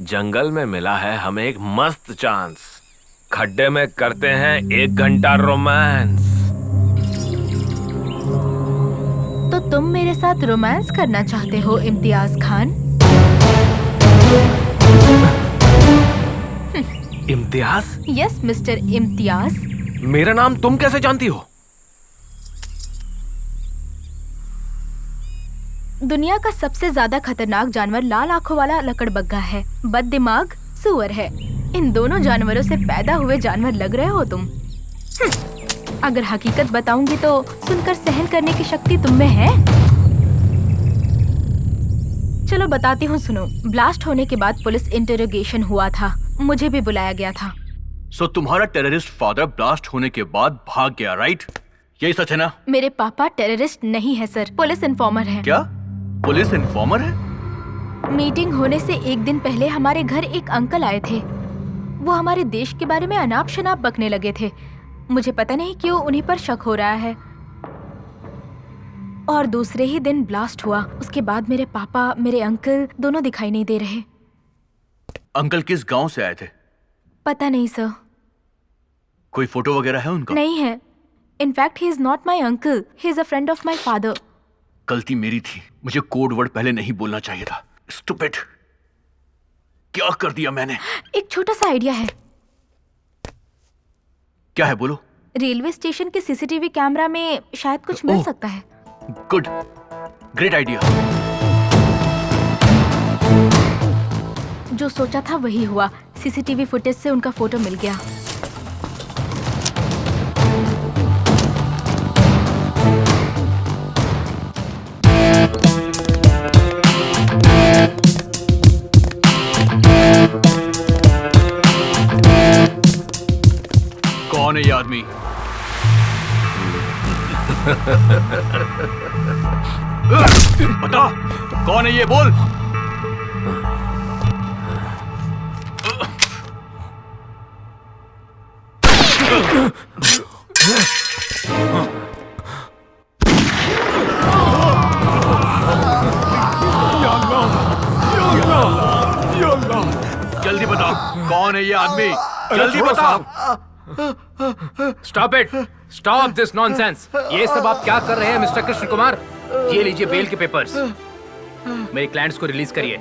जंगल में मिला है हमें एक मस्त चांस। खड्डे में करते हैं 1 घंटा रोमांस। तो तुम मेरे साथ रोमांस करना चाहते हो इम्तियाज खान? इम्तियाज? Yes mister Imtiaz. मेरा नाम तुम कैसे जानती हो? दुनिया का सबसे ज्यादा खतरनाक जानवर लाल आंखों वाला लकड़बग्गा है, बददिमाग सूअर है। इन दोनों जानवरों से पैदा हुए जानवर लग रहे हो तुम। अगर हकीकत बताऊंगी तो सुनकर सहन करने की शक्ति तुम में है? चलो बताती हूँ, सुनो। ब्लास्ट होने के बाद पुलिस इंटरोगेशन हुआ था, मुझे भी बुलाया गया था। सो तुम्हारा टेररिस्ट फादर ब्लास्ट होने के बाद भाग गया, राइट? यही सच है ना? मेरे पापा टेररिस्ट नहीं है सर, पुलिस इन्फॉर्मर है। क्या? पुलिस इन्फॉर्मर है? मीटिंग होने से एक दिन पहले हमारे घर एक अंकल आए थे। वो हमारे देश के बारे में अनाप शनाप बकने लगे थे। मुझे पता नहीं क्यों उन्हीं पर शक हो रहा है। और दूसरे ही दिन ब्लास्ट हुआ। उसके बाद मेरे पापा, मेरे अंकल दोनों दिखाई नहीं दे रहे। अंकल किस गांव से आए थे? पता नहीं सर। कोई फोटो वगैरह है उनका? नहीं है। In fact he is not my uncle, he is a friend of my father. गलती मेरी थी, मुझे कोड वर्ड पहले नहीं बोलना चाहिए था। स्टूपिड, क्या कर दिया मैंने? एक छोटा सा आइडिया है। क्या है, बोलो। रेलवे स्टेशन के सीसीटीवी कैमरा में शायद कुछ मिल सकता है। Good, great idea. जो सोचा था वही हुआ। सीसीटीवी फुटेज से उनका फोटो मिल गया। कौन है ये आदमी? बता, कौन है ये, बोल। जल्दी बता, कौन है ये आदमी? जल्दी बता। Stop it, stop this nonsense. ये सब आप क्या कर रहे हैं मिस्टर कृष्ण कुमार? ये लीजिए बेल के पेपर्स। मेरे क्लाइंट्स को रिलीज करिए।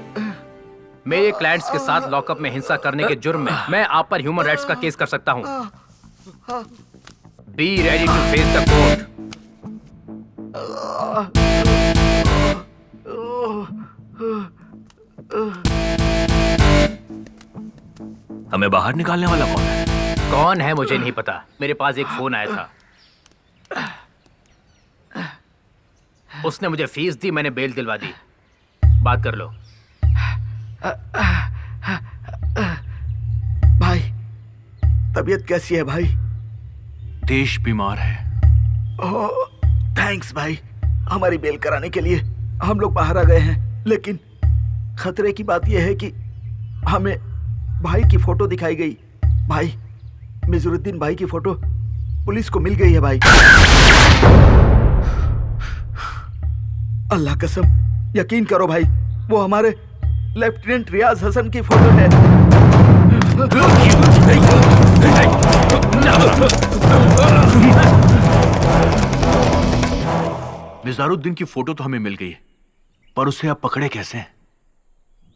मेरे क्लाइंट्स के साथ लॉकअप में हिंसा करने के जुर्म में मैं आप पर ह्यूमन राइट्स का केस कर सकता हूं। Be ready to face the court. हमें बाहर निकालने वाला कौन है? कौन है मुझे नहीं पता। मेरे पास एक फोन आया था। उसने मुझे फीस दी, मैंने बेल दिलवा दी। बात कर लो। भाई, तबीयत कैसी है भाई? देश बीमार है। ओह, थैंक्स भाई। हमारी बेल कराने के लिए हम लोग बाहर आ गए हैं, लेकिन खतरे की बात यह है कि हमें भाई की फोटो दिखाई गई। भाई, मिजरुद्दीन भाई की फोटो पुलिस को मिल गई है भाई। अल्लाह कसम, यकीन करो भाई, वो हमारे लेफ्टिनेंट रियाज हसन की फोटो है। मिजारुद्दीन की फोटो तो हमें मिल गई है, पर उसे आप पकड़े कैसे हैं?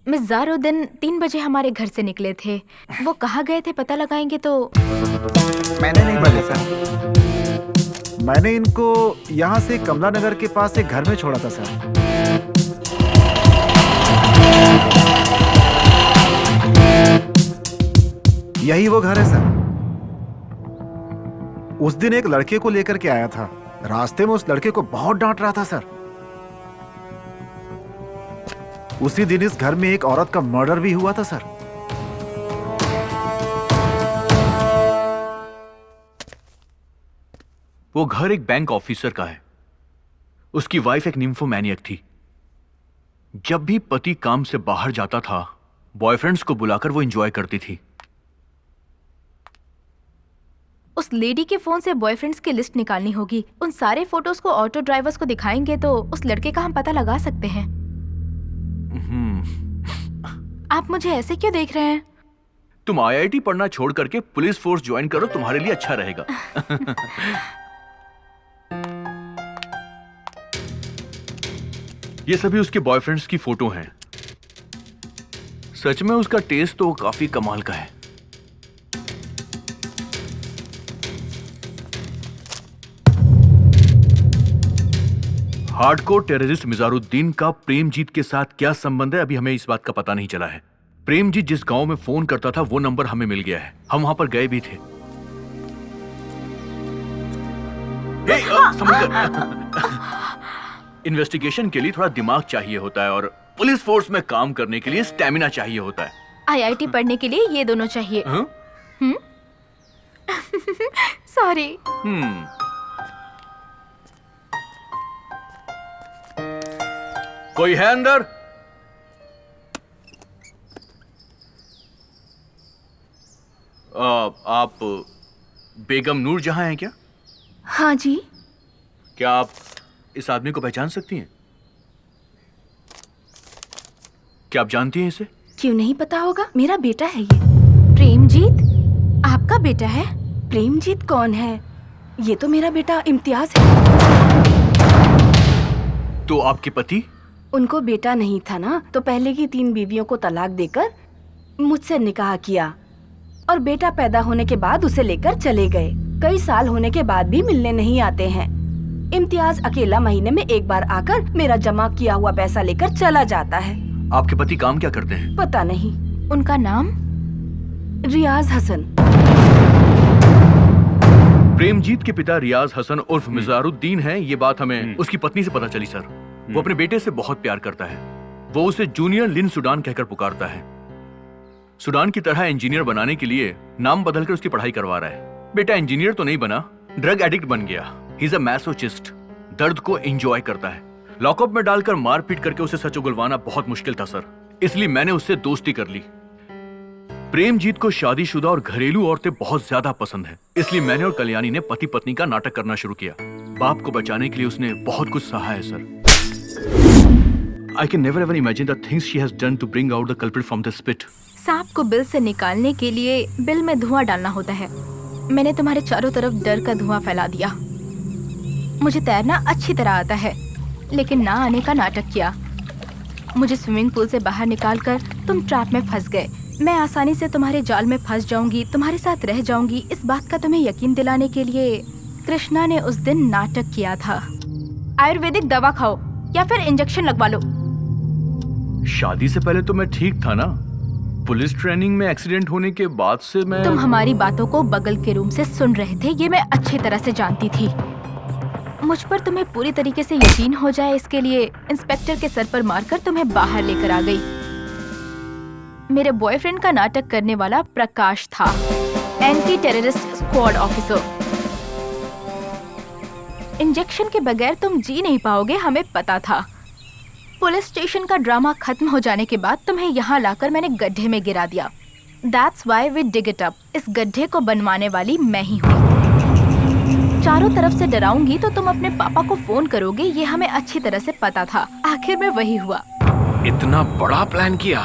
मिज़ारुद्दीन 3 बजे हमारे घर से निकले थे। वो कहाँ गए थे पता लगाएंगे तो। मैंने नहीं बोला सर। मैंने इनको यहाँ से कमला नगर के पास एक घर में छोड़ा था सर। यही वो घर है सर। उस दिन एक लड़के को लेकर के आया था। रास्ते में उस लड़के को बहुत डांट रहा था सर। उसी दिन इस घर में एक औरत का मर्डर भी हुआ था सर। वो घर एक बैंक ऑफिसर का है। उसकी वाइफ एक निम्फोमैनियक थी। जब भी पति काम से बाहर जाता था, बॉयफ्रेंड्स को बुलाकर वो एंजॉय करती थी। उस लेडी के फोन से बॉयफ्रेंड्स की लिस्ट निकालनी होगी। उन सारे फोटोज को ऑटो ड्राइवर्स को दिखाएंगे तो उस लड़के का हम पता लगा सकते हैं। आप मुझे ऐसे क्यों देख रहे हैं? तुम आईआईटी पढ़ना छोड़ करके पुलिस फोर्स ज्वाइन करो, तुम्हारे लिए अच्छा रहेगा। ये सभी उसके बॉयफ्रेंड्स की फोटो हैं। सच में उसका टेस्ट तो काफी कमाल का है। हार्डकोर टेररिस्ट मिजारुद्दीन का प्रेमजीत के साथ क्या संबंध है, अभी हमें इस बात का पता नहीं चला है। प्रेमजीत जिस गांव में फोन करता था वो नंबर हमें मिल गया है। हम वहां पर गए भी थे। इन्वेस्टिगेशन के लिए थोड़ा दिमाग चाहिए होता है और पुलिस फोर्स में काम करने के लिए स्टेमिना चाहिए होता है। आईआईटी पढ़ने के लिए ये दोनों चाहिए। सॉरी। कोई है अंदर? आप बेगम नूर जहां हैं क्या? हाँ जी। क्या आप इस आदमी को पहचान सकती हैं? क्या आप जानती हैं इसे? क्यों नहीं पता होगा, मेरा बेटा है ये। प्रेमजीत आपका बेटा है? प्रेमजीत कौन है? ये तो मेरा बेटा इम्तियाज है। तो आपके पति? उनको बेटा नहीं था ना, तो पहले की 3 बीवियों को तलाक देकर मुझसे निकाह किया और बेटा पैदा होने के बाद उसे लेकर चले गए। कई साल होने के बाद भी मिलने नहीं आते हैं। इम्तियाज अकेला महीने में एक बार आकर मेरा जमा किया हुआ पैसा लेकर चला जाता है। आपके पति काम क्या करते हैं? पता नहीं। उनका नाम? रियाज हसन। प्रेमजीत के पिता रियाज हसन उर्फ मिजारुद्दीन हैं। ये बात हमें उसकी पत्नी से पता चली सर। वो अपने बेटे से बहुत प्यार करता है। वो उसे जूनियर लिन सुडान कहकर पुकारता है। सुडान की तरह इंजीनियर बनाने के लिए नाम बदलकर उसकी पढ़ाई करवा रहा है। बेटा इंजीनियर तो नहीं बना, ड्रग एडिक्ट बन गया। ही इज अ मैसोचिस्ट। दर्द को एंजॉय करता है। लॉकअप में डालकर मारपीट करके उसे सच उगलवाना बहुत मुश्किल था सर, इसलिए मैंने उससे दोस्ती कर ली। प्रेमजीत को शादीशुदा और घरेलू औरतें बहुत ज्यादा पसंद है, इसलिए मैंने और कल्याणी ने पति पत्नी का नाटक करना शुरू किया। बाप को बचाने के लिए उसने बहुत कुछ सहा है sir. I can never ever imagine the things she has done to bring out the culprit from the spit. सांप को बिल से निकालने के लिए बिल में धुआं डालना होता है। मैंने तुम्हारे चारों तरफ डर का धुआं फैला दिया। मुझे तैरना अच्छी तरह आता है, लेकिन ना आने का नाटक किया। मुझे स्विमिंग पूल से बाहर निकालकर तुम ट्रैप में फंस गए। मैं आसानी से तुम्हारे जाल में फंस जाऊंगी, तुम्हारे साथ रह जाऊंगी, इस बात का तुम्हें यकीन दिलाने के लिए कृष्णा ने उस दिन नाटक किया था। आयुर्वेदिक दवा खाओ या फिर इंजेक्शन लगवा लो। शादी से पहले तो मैं ठीक था ना। पुलिस ट्रेनिंग में एक्सीडेंट होने के बाद से मैं... तुम हमारी बातों को बगल के रूम से सुन रहे थे, ये मैं अच्छी तरह से जानती थी। मुझ पर तुम्हें पूरी तरीके से यकीन हो जाए, इसके लिए इंस्पेक्टर के सर पर मारकर तुम्हें बाहर लेकर आ गई। मेरे बॉयफ्रेंड का नाटक करने वाला प्रकाश था, anti terrorist squad officer. Injection के बगैर तुम जी नहीं पाओगे, हमें पता था। पुलिस स्टेशन का ड्रामा खत्म हो जाने के बाद तुम्हें यहाँ लाकर मैंने गड्ढे में गिरा दिया। That's why we dig it up। इस गड्ढे को बनवाने वाली मैं ही हूँ। चारों तरफ से डराऊंगी तो तुम अपने पापा को फोन करोगे, ये हमें अच्छी तरह से पता था। आखिर में वही हुआ। इतना बड़ा प्लान किया?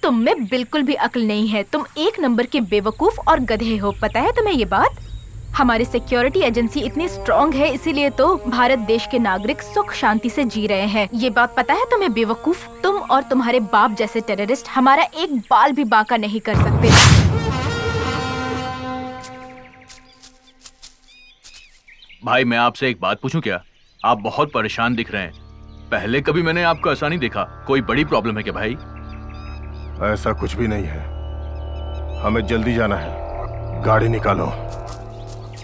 तुम में बिल्कुल भी अक्ल नहीं है। तुम एक नंबर के बेवकूफ और गधे हो, पता है तुम्हें ये बात? हमारी सिक्योरिटी एजेंसी इतनी स्ट्रॉन्ग है, इसीलिए तो भारत देश के नागरिक सुख शांति से जी रहे हैं। ये बात पता है तुम्हें बेवकूफ? तुम और तुम्हारे बाप जैसे टेररिस्ट हमारा एक बाल भी बांका नहीं कर सकते। भाई मैं आपसे एक बात पूछूं क्या? आप बहुत परेशान दिख रहे हैं। पहले कभी मैंने आपको ऐसा नहीं देखा। कोई बड़ी प्रॉब्लम है क्या भाई? ऐसा कुछ भी नहीं है, हमें जल्दी जाना है, गाड़ी निकालो।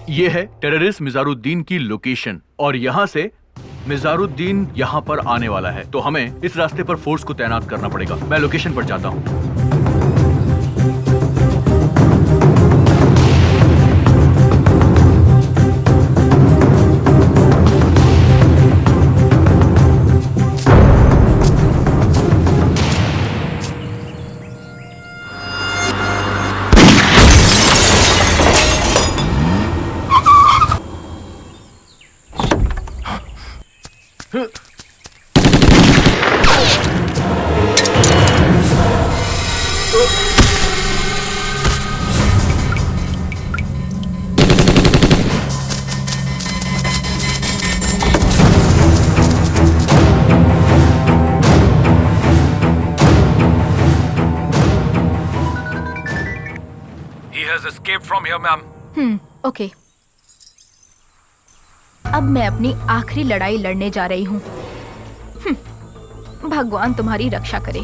ये है टेररिस्ट मिजारुद्दीन की लोकेशन और यहाँ से मिजारुद्दीन यहाँ पर आने वाला है, तो हमें इस रास्ते पर फोर्स को तैनात करना पड़ेगा। मैं लोकेशन पर जाता हूँ। From here, ma'am. ओके। अब मैं अपनी आखिरी लड़ाई लड़ने जा रही हूँ। भगवान तुम्हारी रक्षा करे।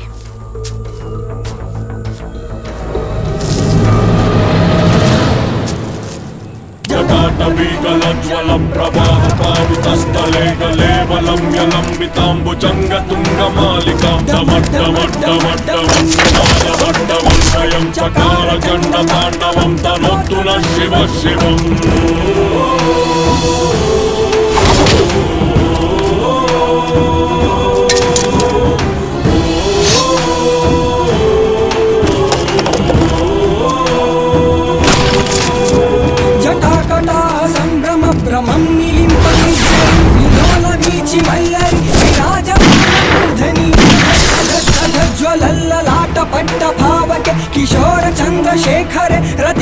जटाटवीगलज्ज्वलं प्रवाहपावितस्थले गलेवलं यलम्बिताम्बुजङ्गतुङ्गमालिकां डमड्डमड्डमड्डमड्डमड्डमड्डमड्डमं चकारचण्डताण्डवं तनोतु नः शिवः शिवम्।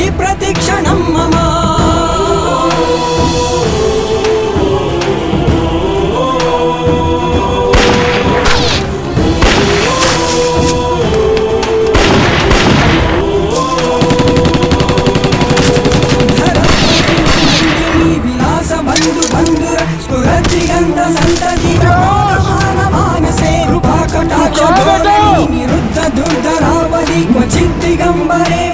भवति प्रतिक्षणं मम विलास बंधु बंधुर स्फुरति गंध संतति मानसे कृपा कटाक्ष धोरणी निरुद्ध दुर्धरावधि क्वचित् दिगंबरे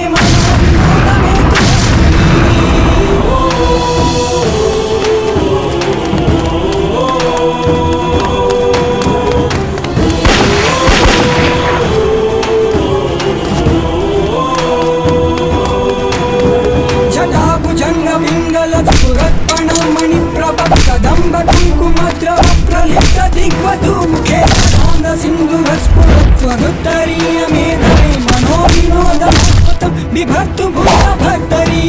जटाभुजंग पिंगल स्फुरत्पण मणिप्रभ कदंब कुंकुमद्रव प्रलिप्त दिग्वधू मुखे आनंद सिंधुर स्फुरत्वदुत्तरीय मेधवे मनो विनोद बिभर्तु भूत भर्तरी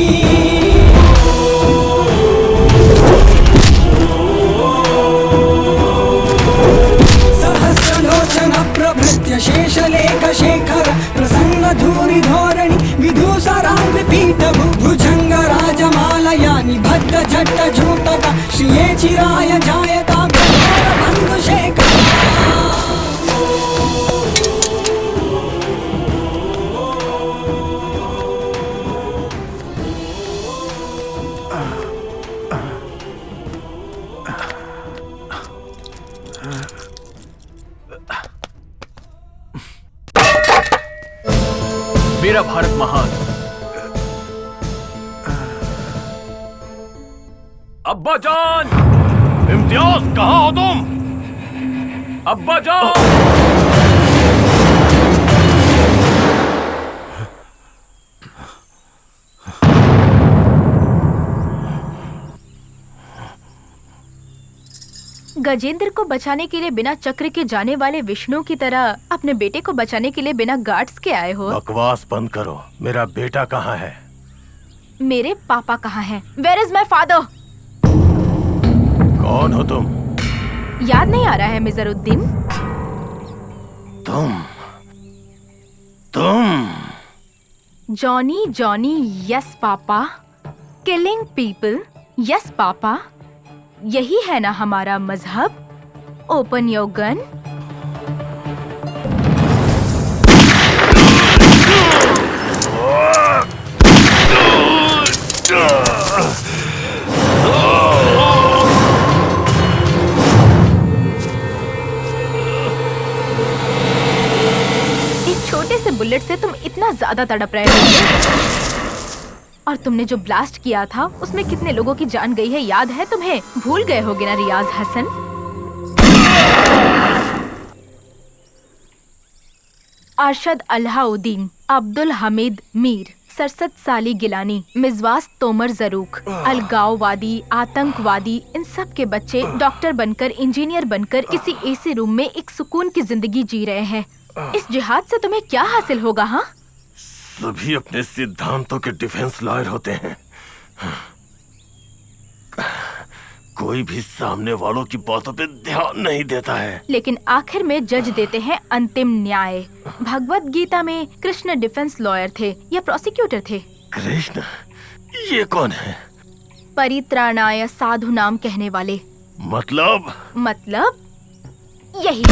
सहस्रलोचन प्रभृत्य शेषलेख शेखर प्रसन्न धूरि धोरणि विधूसरांग पीठ भुजंग राजमालया निबद्ध झट्ट झूटक श्रिये चिराय जायता बंधु शेखर मेरा भारत महान। अब्बा जान, इम्तियाज कहाँ हो तुम? अब्बा जान। गजेंद्र को बचाने के लिए बिना चक्र के जाने वाले विष्णु की तरह अपने बेटे को बचाने के लिए बिना गार्ड्स के आए हो। बकवास बंद करो। मेरा बेटा कहाँ है? मेरे पापा कहाँ हैं? Where is my father? कौन हो तुम? याद नहीं आ रहा है मिजरुद्दीन? तुम Johnny Johnny yes papa, killing people yes papa, यही है ना हमारा मजहब? Open your gun. इस छोटे से बुलेट से तुम इतना ज्यादा तड़प रहे हो और तुमने जो ब्लास्ट किया था उसमें कितने लोगों की जान गई है याद है तुम्हें? भूल गए होगे ना रियाज हसन? अरशद अल्लाउद्दीन, अब्दुल हमीद मीर, सरसत साली गिलानी, मिजवास तोमर जरूक, अलगाववादी, आतंकवादी, इन सब के बच्चे डॉक्टर बनकर, इंजीनियर बनकर किसी एसी रूम में एक सुकून की जिंदगी जी रहे हैं। इस जिहाद से तुम्हें क्या हासिल होगा? हाँ, सभी अपने सिद्धांतों के डिफेंस लॉयर होते हैं। कोई भी सामने वालों की बातों पे ध्यान नहीं देता है, लेकिन आखिर में जज देते हैं अंतिम न्याय। भगवत गीता में कृष्ण डिफेंस लॉयर थे या प्रोसिक्यूटर थे? कृष्ण? ये कौन है? परित्राणाय साधु नाम कहने वाले। मतलब यही।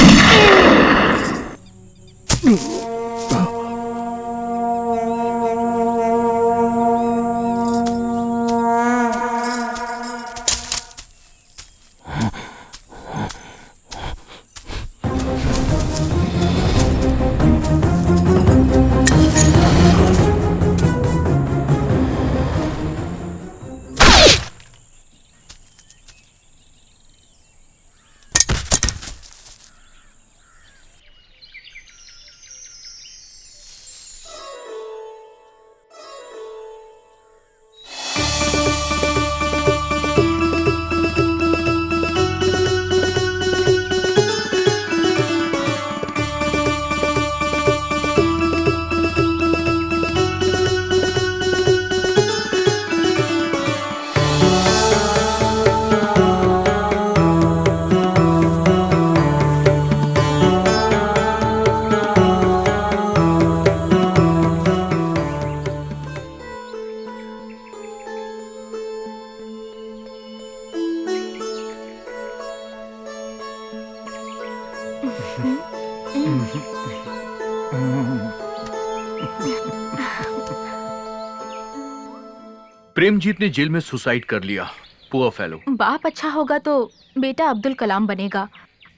प्रेमजीत ने जेल में सुसाइड कर लिया। Poor fellow. बाप अच्छा होगा तो बेटा अब्दुल कलाम बनेगा,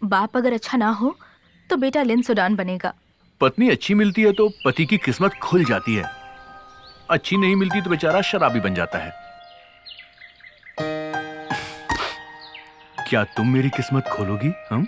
बाप अगर अच्छा ना हो तो बेटा लिन सुडान बनेगा। पत्नी अच्छी मिलती है तो पति की किस्मत खुल जाती है, अच्छी नहीं मिलती तो बेचारा शराबी बन जाता है। क्या तुम मेरी किस्मत खोलोगी? हम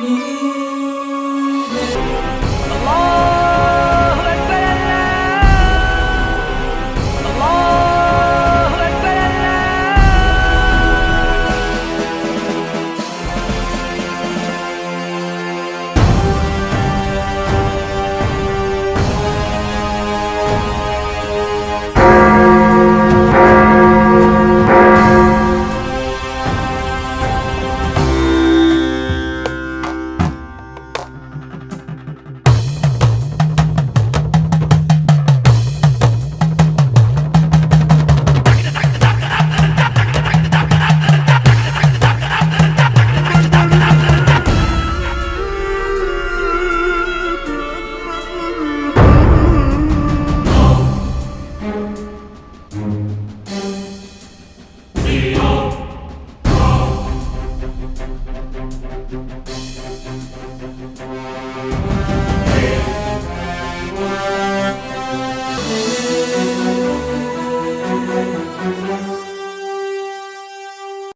Thank you.